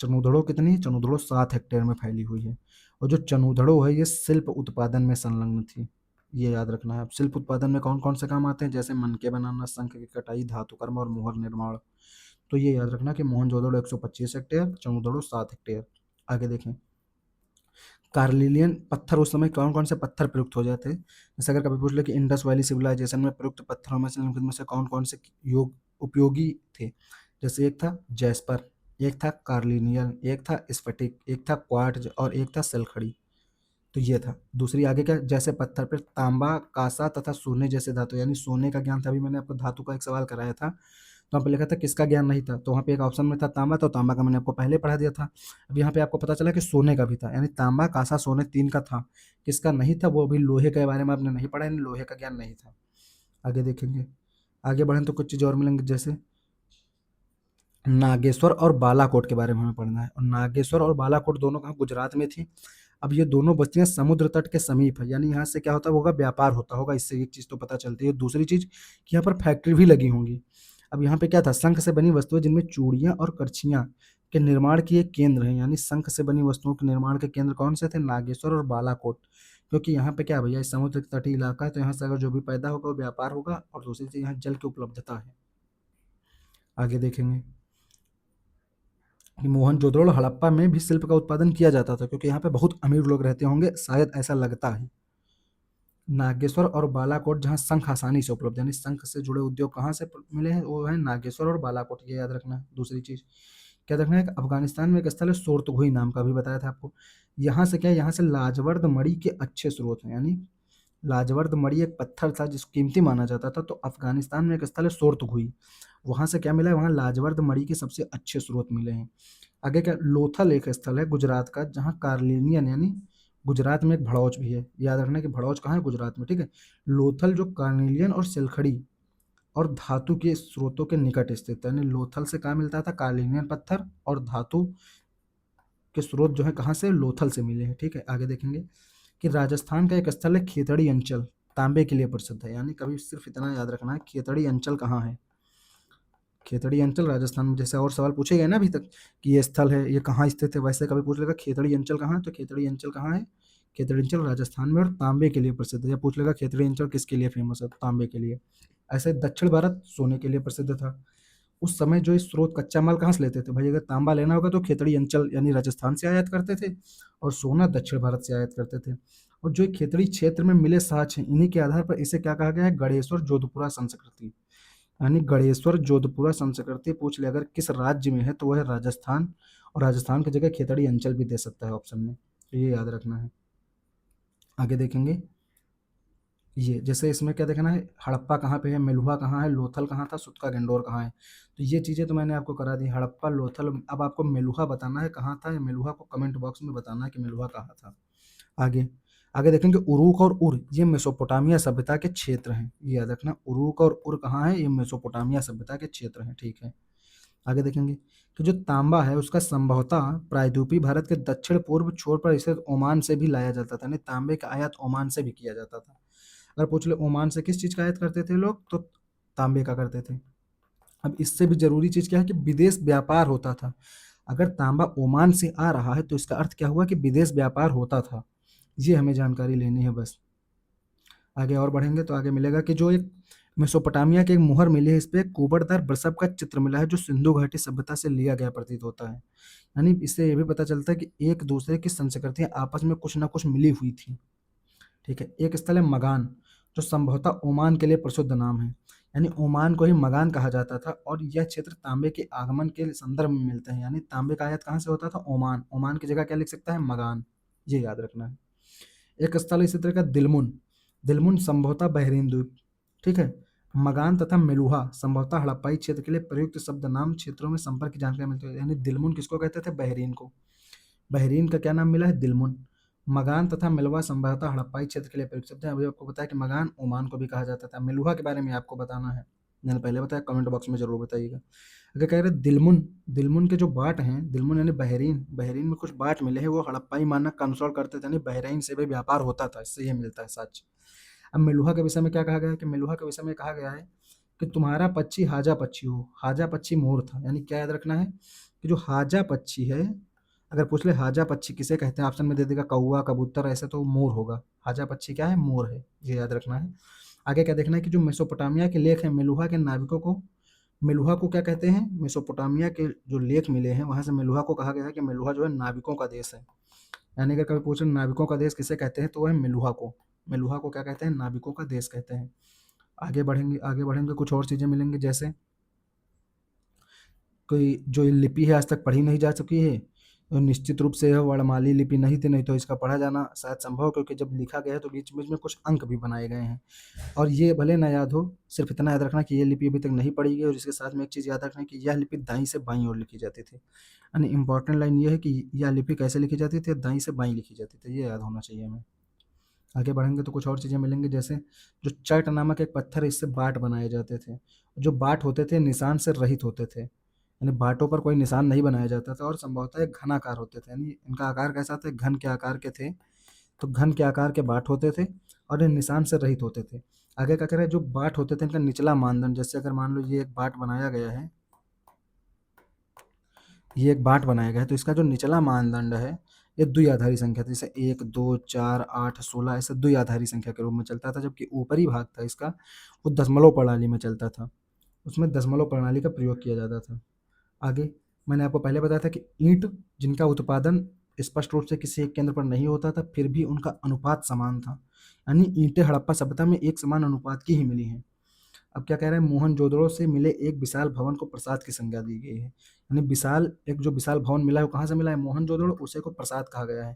चनूदड़ो कितनी है, चनूदड़ो 7 हेक्टेयर में फैली हुई है। और जो चनूदड़ो है ये शिल्प उत्पादन में संलग्न थी, ये याद रखना है। अब शिल्प उत्पादन में कौन कौन से काम आते हैं, जैसे मनके बनाना, शंख की कटाई, धातु कर्म और मोहर निर्माण। तो ये याद रखना कि मोहनजोदड़ो 125 हेक्टेयर, चनूदड़ो 7 हेक्टेयर। आगे देखें, कार्लिलियन पत्थर उस समय कौन कौन से पत्थर प्रयुक्त हो जाते हैं। जैसे अगर कभी पूछ ले कि इंडस वैली सिविलाइजेशन में प्रयुक्त पत्थरों में से निम्नलिखित में से कौन कौन से योग उपयोगी थे। जैसे एक था जैस्पर, एक था कार्लिनियन, एक था स्फटिक, एक था क्वार्ट्ज और एक था सल्फड़ी। तो ये था। दूसरी आगे क्या, जैसे पत्थर पर तांबा, कांसा तथा सोने जैसे धातु, यानी सोने का ज्ञान था। अभी मैंने आपको धातु का एक सवाल कराया था, तो वहाँ पे लिखा था किसका ज्ञान नहीं था, तो वहाँ पे एक ऑप्शन में था तांबा, तो तांबा का मैंने आपको पहले पढ़ा दिया था। अब यहाँ पे आपको पता चला कि सोने का भी था, यानी तांबा, कांसा, सोने तीन का था। किसका नहीं था, वो अभी लोहे के बारे में आपने नहीं पढ़ा, यानी लोहे का ज्ञान नहीं था। आगे देखेंगे, आगे बढ़ें तो कुछ चीज़ और मिलेंगे, जैसे नागेश्वर और बालाकोट के बारे में हमें पढ़ना है। और नागेश्वर और बालाकोट दोनों कहाँ, गुजरात में थी। अब ये दोनों बस्तियां समुद्र तट के समीप है, यानी यहाँ से क्या होता होगा, व्यापार होता होगा। इससे एक चीज़ तो पता चलती है। दूसरी चीज़ कि यहाँ पर फैक्ट्री भी लगी होंगी। अब यहाँ पे क्या था, शंख से बनी वस्तुएं जिनमें चूड़ियाँ और करछियाँ के निर्माण की एक केंद्र है, यानी शंख से बनी वस्तुओं के निर्माण के केंद्र कौन से थे, नागेश्वर और बालाकोट। क्योंकि यहाँ पे क्या भैया, इस समुद्र तटीय इलाका है, तो यहाँ से अगर जो भी पैदा होगा वो व्यापार होगा, और दूसरी चीज़ यहाँ जल की उपलब्धता है। आगे देखेंगे कि मोहनजोदड़ो और हड़प्पा में भी शिल्प का उत्पादन किया जाता था, क्योंकि यहाँ पे बहुत अमीर लोग रहते होंगे, शायद ऐसा लगता है। नागेश्वर और बालाकोट जहाँ शंख आसानी से उपलब्ध है, यानी शंख से जुड़े उद्योग कहाँ से मिले हैं, वो है नागेश्वर और बालाकोट, ये याद रखना है। दूसरी चीज क्या रखना है, अफगानिस्तान में एक स्थल है सोर्तगुई नाम का, भी बताया था आपको। यहाँ से क्या है, यहाँ से लाजवर्द मणि के अच्छे स्रोत हैं, यानी लाजवर्द मणि एक पत्थर था जिसको कीमती माना जाता था। तो अफगानिस्तान में एक स्थल है सोर्तगुई, वहाँ से क्या मिला है, वहाँ लाजवर्द मणि के सबसे अच्छे स्रोत मिले हैं। आगे क्या, लोथल एक स्थल है गुजरात का, जहाँ कार्लिनियन यानी गुजरात में एक भड़ौच भी है, याद रखना कि भड़ौच कहाँ है, गुजरात में, ठीक है। लोथल जो कार्निलियन और सिलखड़ी और धातु के स्रोतों के निकट स्थित है, यानी लोथल से कहाँ मिलता था, कार्लिनियन पत्थर, और धातु के स्रोत जो है कहाँ से, लोथल से मिले हैं, ठीक है। आगे देखेंगे कि राजस्थान का एक स्थल है खेतड़ी अंचल, तांबे के लिए प्रसिद्ध है। यानी कभी सिर्फ इतना याद रखना है, खेतड़ी अंचल कहाँ है, खेतड़ी अंचल राजस्थान में। जैसे और सवाल पूछे गए ना अभी तक कि ये स्थल है, ये कहाँ स्थित है, वैसे कभी पूछ लेगा खेतड़ी अंचल कहाँ है, तो खेतड़ी अंचल कहाँ है, खेतड़ी अंचल राजस्थान में, और तांबे के लिए प्रसिद्ध है। या पूछ लेगा खेतड़ी अंचल किसके लिए फेमस है, तांबे के लिए। ऐसे दक्षिण भारत सोने के लिए प्रसिद्ध था। उस समय जो इस स्रोत कच्चा माल कहाँ से लेते थे भाई, अगर तांबा लेना होगा तो खेतड़ी अंचल यानी राजस्थान से आयात करते थे, और सोना दक्षिण भारत से आयात करते थे। और जो खेतड़ी क्षेत्र में मिले साक्ष्य हैं, इन्हीं के आधार पर इसे क्या कहा गया है, गणेश्वर जोधपुरा संस्कृति, यानी गणेश्वर जोधपुरा संस्कृति। पूछ ले अगर किस राज्य में है, तो वह है राजस्थान, और राजस्थान की जगह खेतड़ी अंचल भी दे सकता है ऑप्शन में, तो ये याद रखना है। आगे देखेंगे, ये जैसे इसमें क्या देखना है, हड़प्पा कहाँ पे है, मेलुहा कहाँ है, लोथल कहाँ था, सुतका गेंडोर कहाँ है। तो ये चीज़ें तो मैंने आपको करा दी, हड़प्पा, लोथल। अब आपको मेलुहा बताना है कहाँ था, या मेलुहा को कमेंट बॉक्स में बताना है कि मेलुहा कहाँ था। आगे आगे देखेंगे, उरूक और उर ये मेसोपोटामिया सभ्यता के क्षेत्र हैं, ये याद रखना। उरूक और उर कहाँ है, ये मेसोपोटामिया सभ्यता के क्षेत्र हैं, ठीक है। आगे देखेंगे कि जो तांबा है उसका संभवतः प्रायद्वीपीय भारत के दक्षिण पूर्व छोर पर स्थित ओमान से भी लाया जाता था, यानी तांबे का आयात ओमान से भी किया जाता था। अगर पूछ ले ओमान से किस चीज़ का आयात करते थे लोग, तो तांबे का करते थे। अब इससे भी जरूरी चीज़ क्या है कि विदेश व्यापार होता था। अगर तांबा ओमान से आ रहा है तो इसका अर्थ क्या हुआ कि विदेश व्यापार होता था। ये हमें जानकारी लेनी है बस। आगे और बढ़ेंगे तो आगे मिलेगा कि जो एक मेसोपोटामिया की एक मुहर मिली है, इस पे कुबड़दार वृषभ का चित्र मिला है, जो सिंधु घाटी सभ्यता से लिया गया प्रतीत होता है। यानी इससे ये भी पता चलता है कि एक दूसरे की संस्कृतियां आपस में कुछ ना कुछ मिली हुई थी, ठीक है। एक स्थल है मगान, जो संभवतः ओमान के लिए प्रसिद्ध नाम है, यानी ओमान को ही मगान कहा जाता था। और यह क्षेत्र तांबे के आगमन के संदर्भ में मिलते हैं, यानी तांबे का आयात कहाँ से होता था, ओमान। ओमान की जगह क्या लिख सकता है, मगान, ये याद रखना है। एक स्थल इसी तरह का दिलमुन, दिलमुन संभवतः बहरीन द्वीप, ठीक है। मगान तथा मेलुहा संभवतः हड़प्पाई क्षेत्र के लिए प्रयुक्त शब्द नाम क्षेत्रों में संपर्क की जानकारी मिलती है। यानी दिलमुन किसको कहते थे? बहरीन को। बहरीन का क्या नाम मिला है? दिलमुन। मगान तथा मेलुहा संभवतः हड़प्पाई क्षेत्र के लिए प्रयुक्त शब्द है। अभी आपको बताया कि मगान ओमान को भी कहा जाता था। मेलुहा के बारे में आपको बताना है, मैंने पहले बताया, कमेंट बॉक्स में जरूर बताइएगा। अगर कह रहे दिलमुन, दिलमुन के जो बाट हैं, दिलमुन यानी बहरीन, बहरीन में कुछ बाट मिले हैं, वो हड़प्पाई मानक कंसोल करते थे, यानी बहरीन से भी व्यापार होता था, इससे ये मिलता है सच। अब मेलुहा के विषय में क्या कहा गया है कि मेलुहा के विषय में कहा गया है कि तुम्हारा पक्षी हाजा पक्षी हो। हाजा पक्षी मोर था, यानी क्या याद रखना है कि जो हाजा पक्षी है, अगर पूछ ले हाजा पक्षी किसे कहते हैं, ऑप्शन में दे देगा कौवा, कबूतर, ऐसे तो मोर होगा। हाजा पक्षी क्या है? मोर है, ये याद रखना है। आगे क्या देखना है कि जो मेसोपोटामिया के लेख हैं, मेलुहा के नाविकों को, मेलुहा को क्या कहते हैं? मेसोपोटामिया के जो लेख मिले हैं वहां से मेलुहा को कहा गया है कि मेलुहा जो है नाविकों का देश है। यानी अगर कभी पूछे नाविकों का देश किसे कहते हैं तो वह है मेलुहा को। मेलुहा को क्या कहते हैं? नाविकों का देश कहते हैं। आगे बढ़ेंगे कुछ और चीजें मिलेंगी, जैसे कोई जो ये लिपि है आज तक पढ़ी नहीं जा चुकी है, तो निश्चित रूप से यह वर्णमाली लिपि नहीं थी, नहीं तो इसका पढ़ा जाना शायद संभव है, क्योंकि जब लिखा गया है तो बीच बीच में कुछ अंक भी बनाए गए हैं। और ये भले ना याद हो, सिर्फ इतना याद रखना कि ये लिपि अभी तक नहीं पढ़ी गई, और इसके साथ में एक चीज़ याद रखना कि यह लिपि दाईं से बाईं ओर लिखी जाती थी। यानी इंपॉर्टेंट लाइन ये है कि यह लिपि कैसे लिखी जाती थी? दाईं से बाईं लिखी जाती थी, ये याद होना चाहिए हमें। आगे बढ़ेंगे तो कुछ और चीज़ें मिलेंगी, जैसे जो चट नामक एक पत्थर है, इससे बाट बनाए जाते थे। जो बाट होते थे निशान से रहित होते थे, यानी बाटों पर कोई निशान नहीं बनाया जाता था, और संभवतः एक घनाकार होते थे, यानी इनका आकार कैसा था? घन के आकार के थे। तो घन के आकार के बाट होते थे और ये निशान से रहित होते थे। आगे क्या कह रहे हैं? जो बाट होते थे इनका निचला मानदंड, जैसे अगर मान लो ये एक बाट बनाया गया है, ये एक बाट बनाया गया है, तो इसका जो निचला मानदंड है ये द्विआधारी संख्या थी, जैसे 1 2 4 8 16 ऐसे द्विआधारी संख्या के रूप में चलता था, जबकि ऊपरी भाग था इसका वो दशमलव प्रणाली में चलता था, उसमें दशमलव प्रणाली का प्रयोग किया जाता था। आगे मैंने आपको पहले बताया था कि ईंट जिनका उत्पादन स्पष्ट रूप से किसी एक केंद्र पर नहीं होता था, फिर भी उनका अनुपात समान था, यानी ईंटें हड़प्पा सभ्यता में एक समान अनुपात की ही मिली हैं। अब क्या कह रहे हैं? मोहनजोदड़ो से मिले एक विशाल भवन को प्रसाद की संज्ञा दी गई है, यानी विशाल, एक जो विशाल भवन मिला है वो कहाँ से मिला है? मोहनजोदड़ो, उसे को प्रसाद कहा गया है।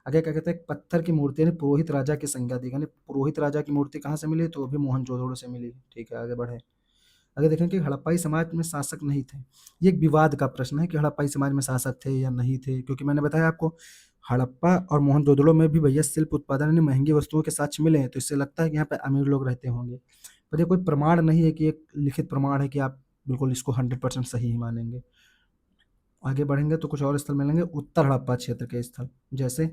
आगे क्या कहते हैं? पत्थर की मूर्ति यानी पुरोहित राजा की संज्ञा दी गई, यानी पुरोहित राजा की मूर्ति कहाँ से मिली? तो वो भी मोहनजोदड़ो से मिली। ठीक है, आगे बढ़े। आगे देखें कि हड़प्पाई समाज में शासक नहीं थे। ये एक विवाद का प्रश्न है कि हड़प्पाई समाज में शासक थे या नहीं थे, क्योंकि मैंने बताया आपको हड़प्पा और मोहनजोदड़ो में भी भैया शिल्प उत्पादन यानी महंगी वस्तुओं के साक्ष्य मिले हैं, तो इससे लगता है कि यहाँ पे अमीर लोग रहते होंगे, पर ये कोई प्रमाण नहीं है कि एक लिखित प्रमाण है कि आप बिल्कुल इसको 100% सही ही मानेंगे। आगे बढ़ेंगे तो कुछ और स्थल मिलेंगे उत्तर हड़प्पा क्षेत्र के स्थल, जैसे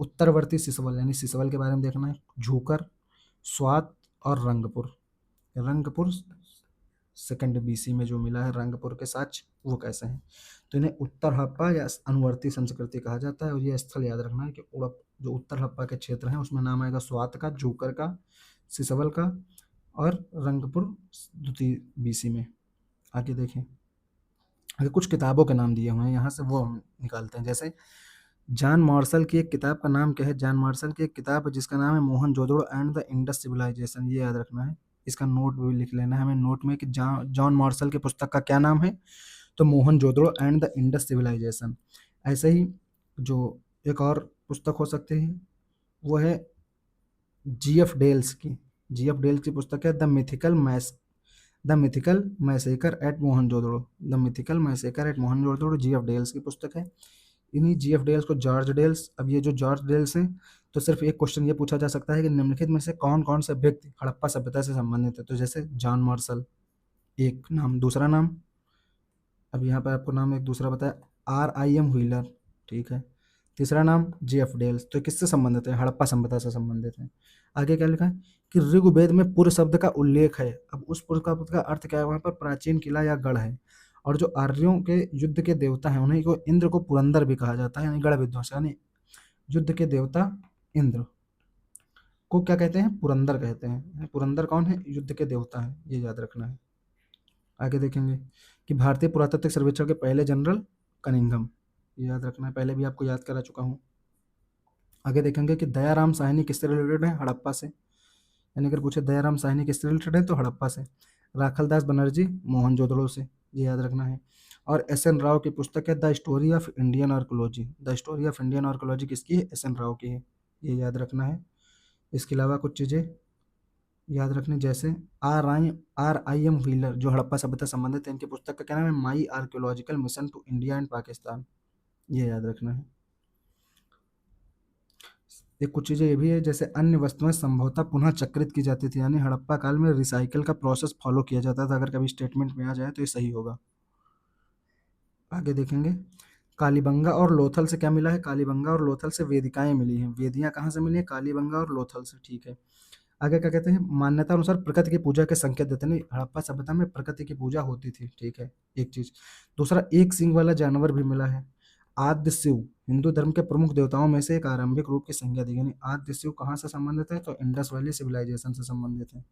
उत्तरवर्ती सिसवल, यानी सिसवल के बारे में देखना है, झूकर, स्वात और रंगपुर। रंगपुर सेकंड बीसी में जो मिला है रंगपुर के साक्ष्य, वो कैसे हैं? तो इन्हें उत्तर हड़प्पा या अनुवर्ती संस्कृति कहा जाता है, और ये स्थल याद रखना है कि उड़प जो उत्तर हड़प्पा के क्षेत्र हैं उसमें नाम आएगा स्वात का, झूकर का, सिसवल का और रंगपुर द्वितीय बीसी में। आगे देखें, आगे कुछ किताबों के नाम दिए हुए हैं, यहाँ से वो हम निकालते हैं, जैसे जॉन मार्शल की एक किताब का नाम क्या है? जॉन मार्शल की एक किताब है जिसका नाम है Mohenjodaro and the Indus civilisation, ये याद रखना है। इसका नोट भी लिख लेना है हमें नोट में कि जॉन मार्शल की पुस्तक का क्या नाम है? तो Mohenjodaro and the Indus civilisation. ऐसे ही जो एक और पुस्तक हो सकती है वो है जीएफ डेल्स की, जीएफ डेल्स की पुस्तक है the mythical massacre at Mohenjodaro, the mythical massacre at Mohenjodaro, GF Dales की पुस्तक है। इन्हीं जीएफ डेल्स को जॉर्ज डेल्स, अब ये जो जॉर्ज डेल्स हैं, तो सिर्फ एक क्वेश्चन ये पूछा जा सकता है कि निम्नलिखित में से कौन कौन से व्यक्ति हड़प्पा सभ्यता से संबंधित है? तो जैसे जॉन मार्शल एक नाम, दूसरा नाम, अब यहाँ पर आपको नाम एक दूसरा बताया, RIM व्हीलर, ठीक है। तीसरा नाम JF डेल्स, तो किससे संबंधित है? हड़प्पा सभ्यता से संबंधित है। आगे क्या लिखा है कि ऋग्वेद में पुर शब्द का उल्लेख है। अब उस पुर का अर्थ क्या है? वहाँ पर प्राचीन किला या गढ़ है, और जो आर्यों के युद्ध के देवता हैं उन्हीं को इंद्र को पुरंदर भी कहा जाता है, यानी गढ़ विध्वंस, यानी युद्ध के देवता इंद्र को क्या कहते हैं? पुरंदर कहते हैं। पुरंदर कौन है? युद्ध के देवता है, ये याद रखना है। आगे देखेंगे कि भारतीय पुरातात्विक सर्वेक्षण के पहले जनरल कनिंघम, ये याद रखना है, पहले भी आपको याद करा चुका हूँ। आगे देखेंगे कि दयाराम साहनी किससे रिलेटेड है? हड़प्पा से, यानी अगर पूछे दयाराम साहनी किससे रिलेटेड है तो हड़प्पा से। राखलदास बनर्जी मोहनजोदड़ो से, ये याद रखना है। और SN राव की पुस्तक है the story of Indian archaeology, the story of Indian archaeology किसकी है? SN राव की है, ये याद रखना है। इसके अलावा कुछ चीज़ें याद रखने जैसे आर आई एम व्हीलर जो हड़प्पा सभ्यता से संबंधित है, इनकी पुस्तक का क्या नाम है, my archaeological mission to India and Pakistan, ये याद रखना है। एक कुछ चीज़ें ये भी है, जैसे अन्य वस्तुएं संभवतः पुनः चक्रित की जाती थी, यानी हड़प्पा काल में रिसाइकिल का प्रोसेस फॉलो किया जाता था, अगर कभी स्टेटमेंट में आ जाए तो ये सही होगा। आगे देखेंगे, कालीबंगा और लोथल से क्या मिला है, कालीबंगा और लोथल से वेदिकाएं मिली हैं, वेदियां कहाँ से मिली हैं, कालीबंगा और लोथल से, ठीक है। आगे क्या कहते हैं, मान्यता अनुसार प्रकृति की पूजा के संकेत देते हैं, नहीं हड़प्पा सभ्यता में प्रकृति की पूजा होती थी, ठीक है, एक चीज। दूसरा, एक सींग वाला जानवर भी मिला है। आद्य शिव हिंदू धर्म के प्रमुख देवताओं में से एक आरंभिक रूप की संज्ञा दी, यानी आद्य शिव कहाँ से संबंधित है, तो इंडस वैली सिविलाइजेशन से संबंधित है,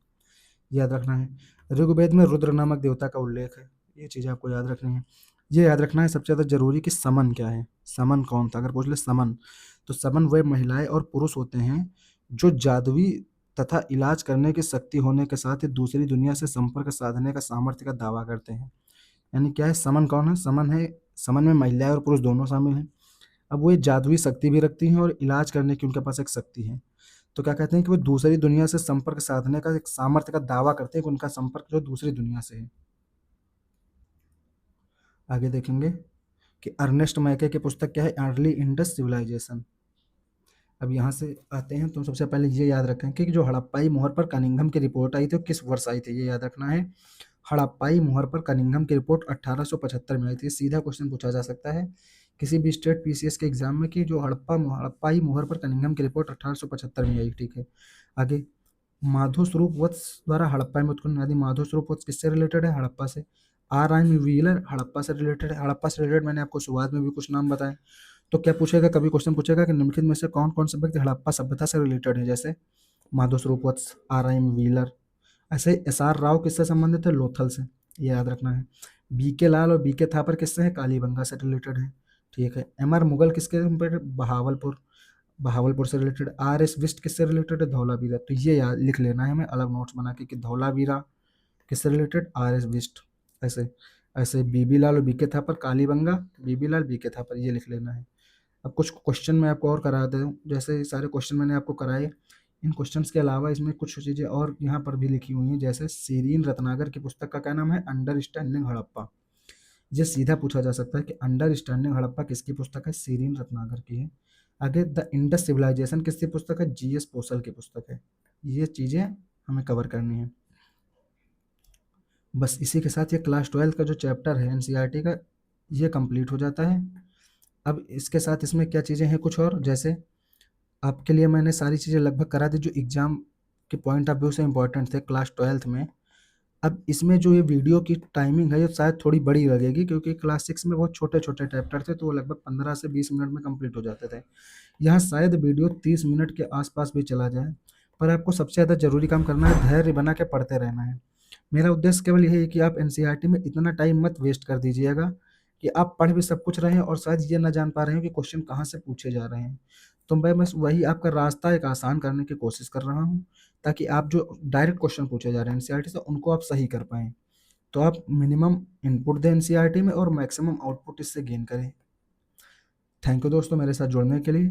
याद रखना है। ऋग्वेद में रुद्र नामक देवता का उल्लेख है, ये चीज़ आपको याद रखनी है। ये याद रखना है सबसे ज़्यादा जरूरी कि समन क्या है, समन कौन था, अगर पूछ ले समन, तो समन वे महिलाएं और पुरुष होते हैं जो जादुई तथा इलाज करने की शक्ति होने के साथ ही दूसरी दुनिया से संपर्क साधने का सामर्थ्य का दावा करते हैं। यानी क्या है, समन कौन है, समन है, समन में महिलाएं और पुरुष दोनों शामिल हैं। अब वो एक जादुई शक्ति भी रखती हैं और इलाज करने की उनके पास एक शक्ति है। तो क्या कहते हैं कि वो दूसरी दुनिया से संपर्क साधने का एक सामर्थ्य का दावा करते हैं कि उनका संपर्क जो दूसरी दुनिया से है। आगे देखेंगे कि अर्नेस्ट मैके की पुस्तक क्या है, अर्ली इंडस सिविलाइजेशन। अब यहाँ से आते हैं तो सबसे पहले ये याद रखें कि जो हड़प्पाई मोहर पर कनिंघम की रिपोर्ट आई थी वो किस वर्ष आई थी, ये याद रखना है। हड़प्पाई मोहर पर कनिंघम की रिपोर्ट 1875 में आई थी, सीधा क्वेश्चन पूछा जा सकता है किसी भी स्टेट पीसीएस के एग्जाम में कि जो हड़प्पाई मोहर पर कनिंघम की रिपोर्ट 1875 में आई, ठीक है। आगे, माधो स्वरूप वत्स द्वारा हड़प्पा में उत्खनन, यदि माधो स्वरूप वत्स किससे रिलेटेड है, हड़प्पा से। आर आई व्हीलर हड़प्पा से रिलेटेड है, हड़प्पा से रिलेटेड मैंने आपको शुरुआत में भी कुछ नाम बताए। तो क्या पूछेगा, कभी क्वेश्चन पूछेगा कि निम्नलिखित में से कौन कौन से व्यक्ति हड़प्पा सभ्यता से रिलेटेड है, जैसे माधो स्वरूप वत्स, आर आई व्हीलर। ऐसे ही एस आर राव किससे संबंधित है, लोथल से, ये याद रखना है। बी के लाल और बी के थापर किससे है, कालीबंगा से रिलेटेड है, ठीक है। एम आर मुगल किसके बहावलपुर, बहावलपुर से रिलेटेड। आर एस बिस्ट किससे रिलेटेड है, धौलावीरा, तो ये याद लिख लेना है हमें अलग नोट्स बना के कि धौलावीरा किससे रिलेटेड, आर एस बिस्ट। ऐसे ऐसे बीबी लाल और बीके थापर, कालीबंगा, बीबी लाल, बीके थापर, ये लिख लेना है। अब कुछ क्वेश्चन मैं आपको और करा दे दूँ, जैसे सारे क्वेश्चन मैंने आपको कराए, इन क्वेश्चंस के अलावा इसमें कुछ चीज़ें और यहाँ पर भी लिखी हुई हैं, जैसे सीरीन रत्नागर की पुस्तक का क्या नाम है, अंडरस्टैंडिंग हड़प्पा। ये सीधा पूछा जा सकता है कि अंडरस्टैंडिंग हड़प्पा किसकी पुस्तक है, सीरीन रत्नागर की है। आगे, द इंडस सिविलाइजेशन किसकी पुस्तक है, जीएस पोसल की पुस्तक है। ये चीज़ें हमें कवर करनी है। बस इसी के साथ ये क्लास 12 का जो चैप्टर है एनसीईआरटी का, ये कंप्लीट हो जाता है। अब इसके साथ इसमें क्या चीज़ें हैं कुछ और, जैसे आपके लिए मैंने सारी चीज़ें लगभग करा दी जो एग्ज़ाम के पॉइंट ऑफ व्यू से इंपॉर्टेंट थे क्लास 12th में। अब इसमें जो ये वीडियो की टाइमिंग है ये शायद थोड़ी बड़ी लगेगी, क्योंकि क्लास 6 में बहुत छोटे छोटे चैप्टर थे तो वो लगभग 15 से 20 मिनट में कंप्लीट हो जाते थे। यहाँ शायद वीडियो 30 मिनट के आसपास भी चला जाए, पर आपको सबसे ज़्यादा ज़रूरी काम करना है, धैर्य बना के पढ़ते रहना है। मेरा उद्देश्य केवल यही है कि आप एनसीईआरटी में इतना टाइम मत वेस्ट कर दीजिएगा कि आप पढ़ भी सब कुछ रहे हैं और शायद ये ना जान पा रहे हो कि क्वेश्चन कहाँ से पूछे जा रहे हैं। तो मैं बस वही आपका रास्ता एक आसान करने की कोशिश कर रहा हूँ, ताकि आप जो डायरेक्ट क्वेश्चन पूछे जा रहे हैं एनसीईआरटी से उनको आप सही कर पाएँ। तो आप मिनिमम इनपुट दें एनसीईआरटी में और मैक्सिमम आउटपुट इससे गेन करें। थैंक यू दोस्तों मेरे साथ जुड़ने के लिए।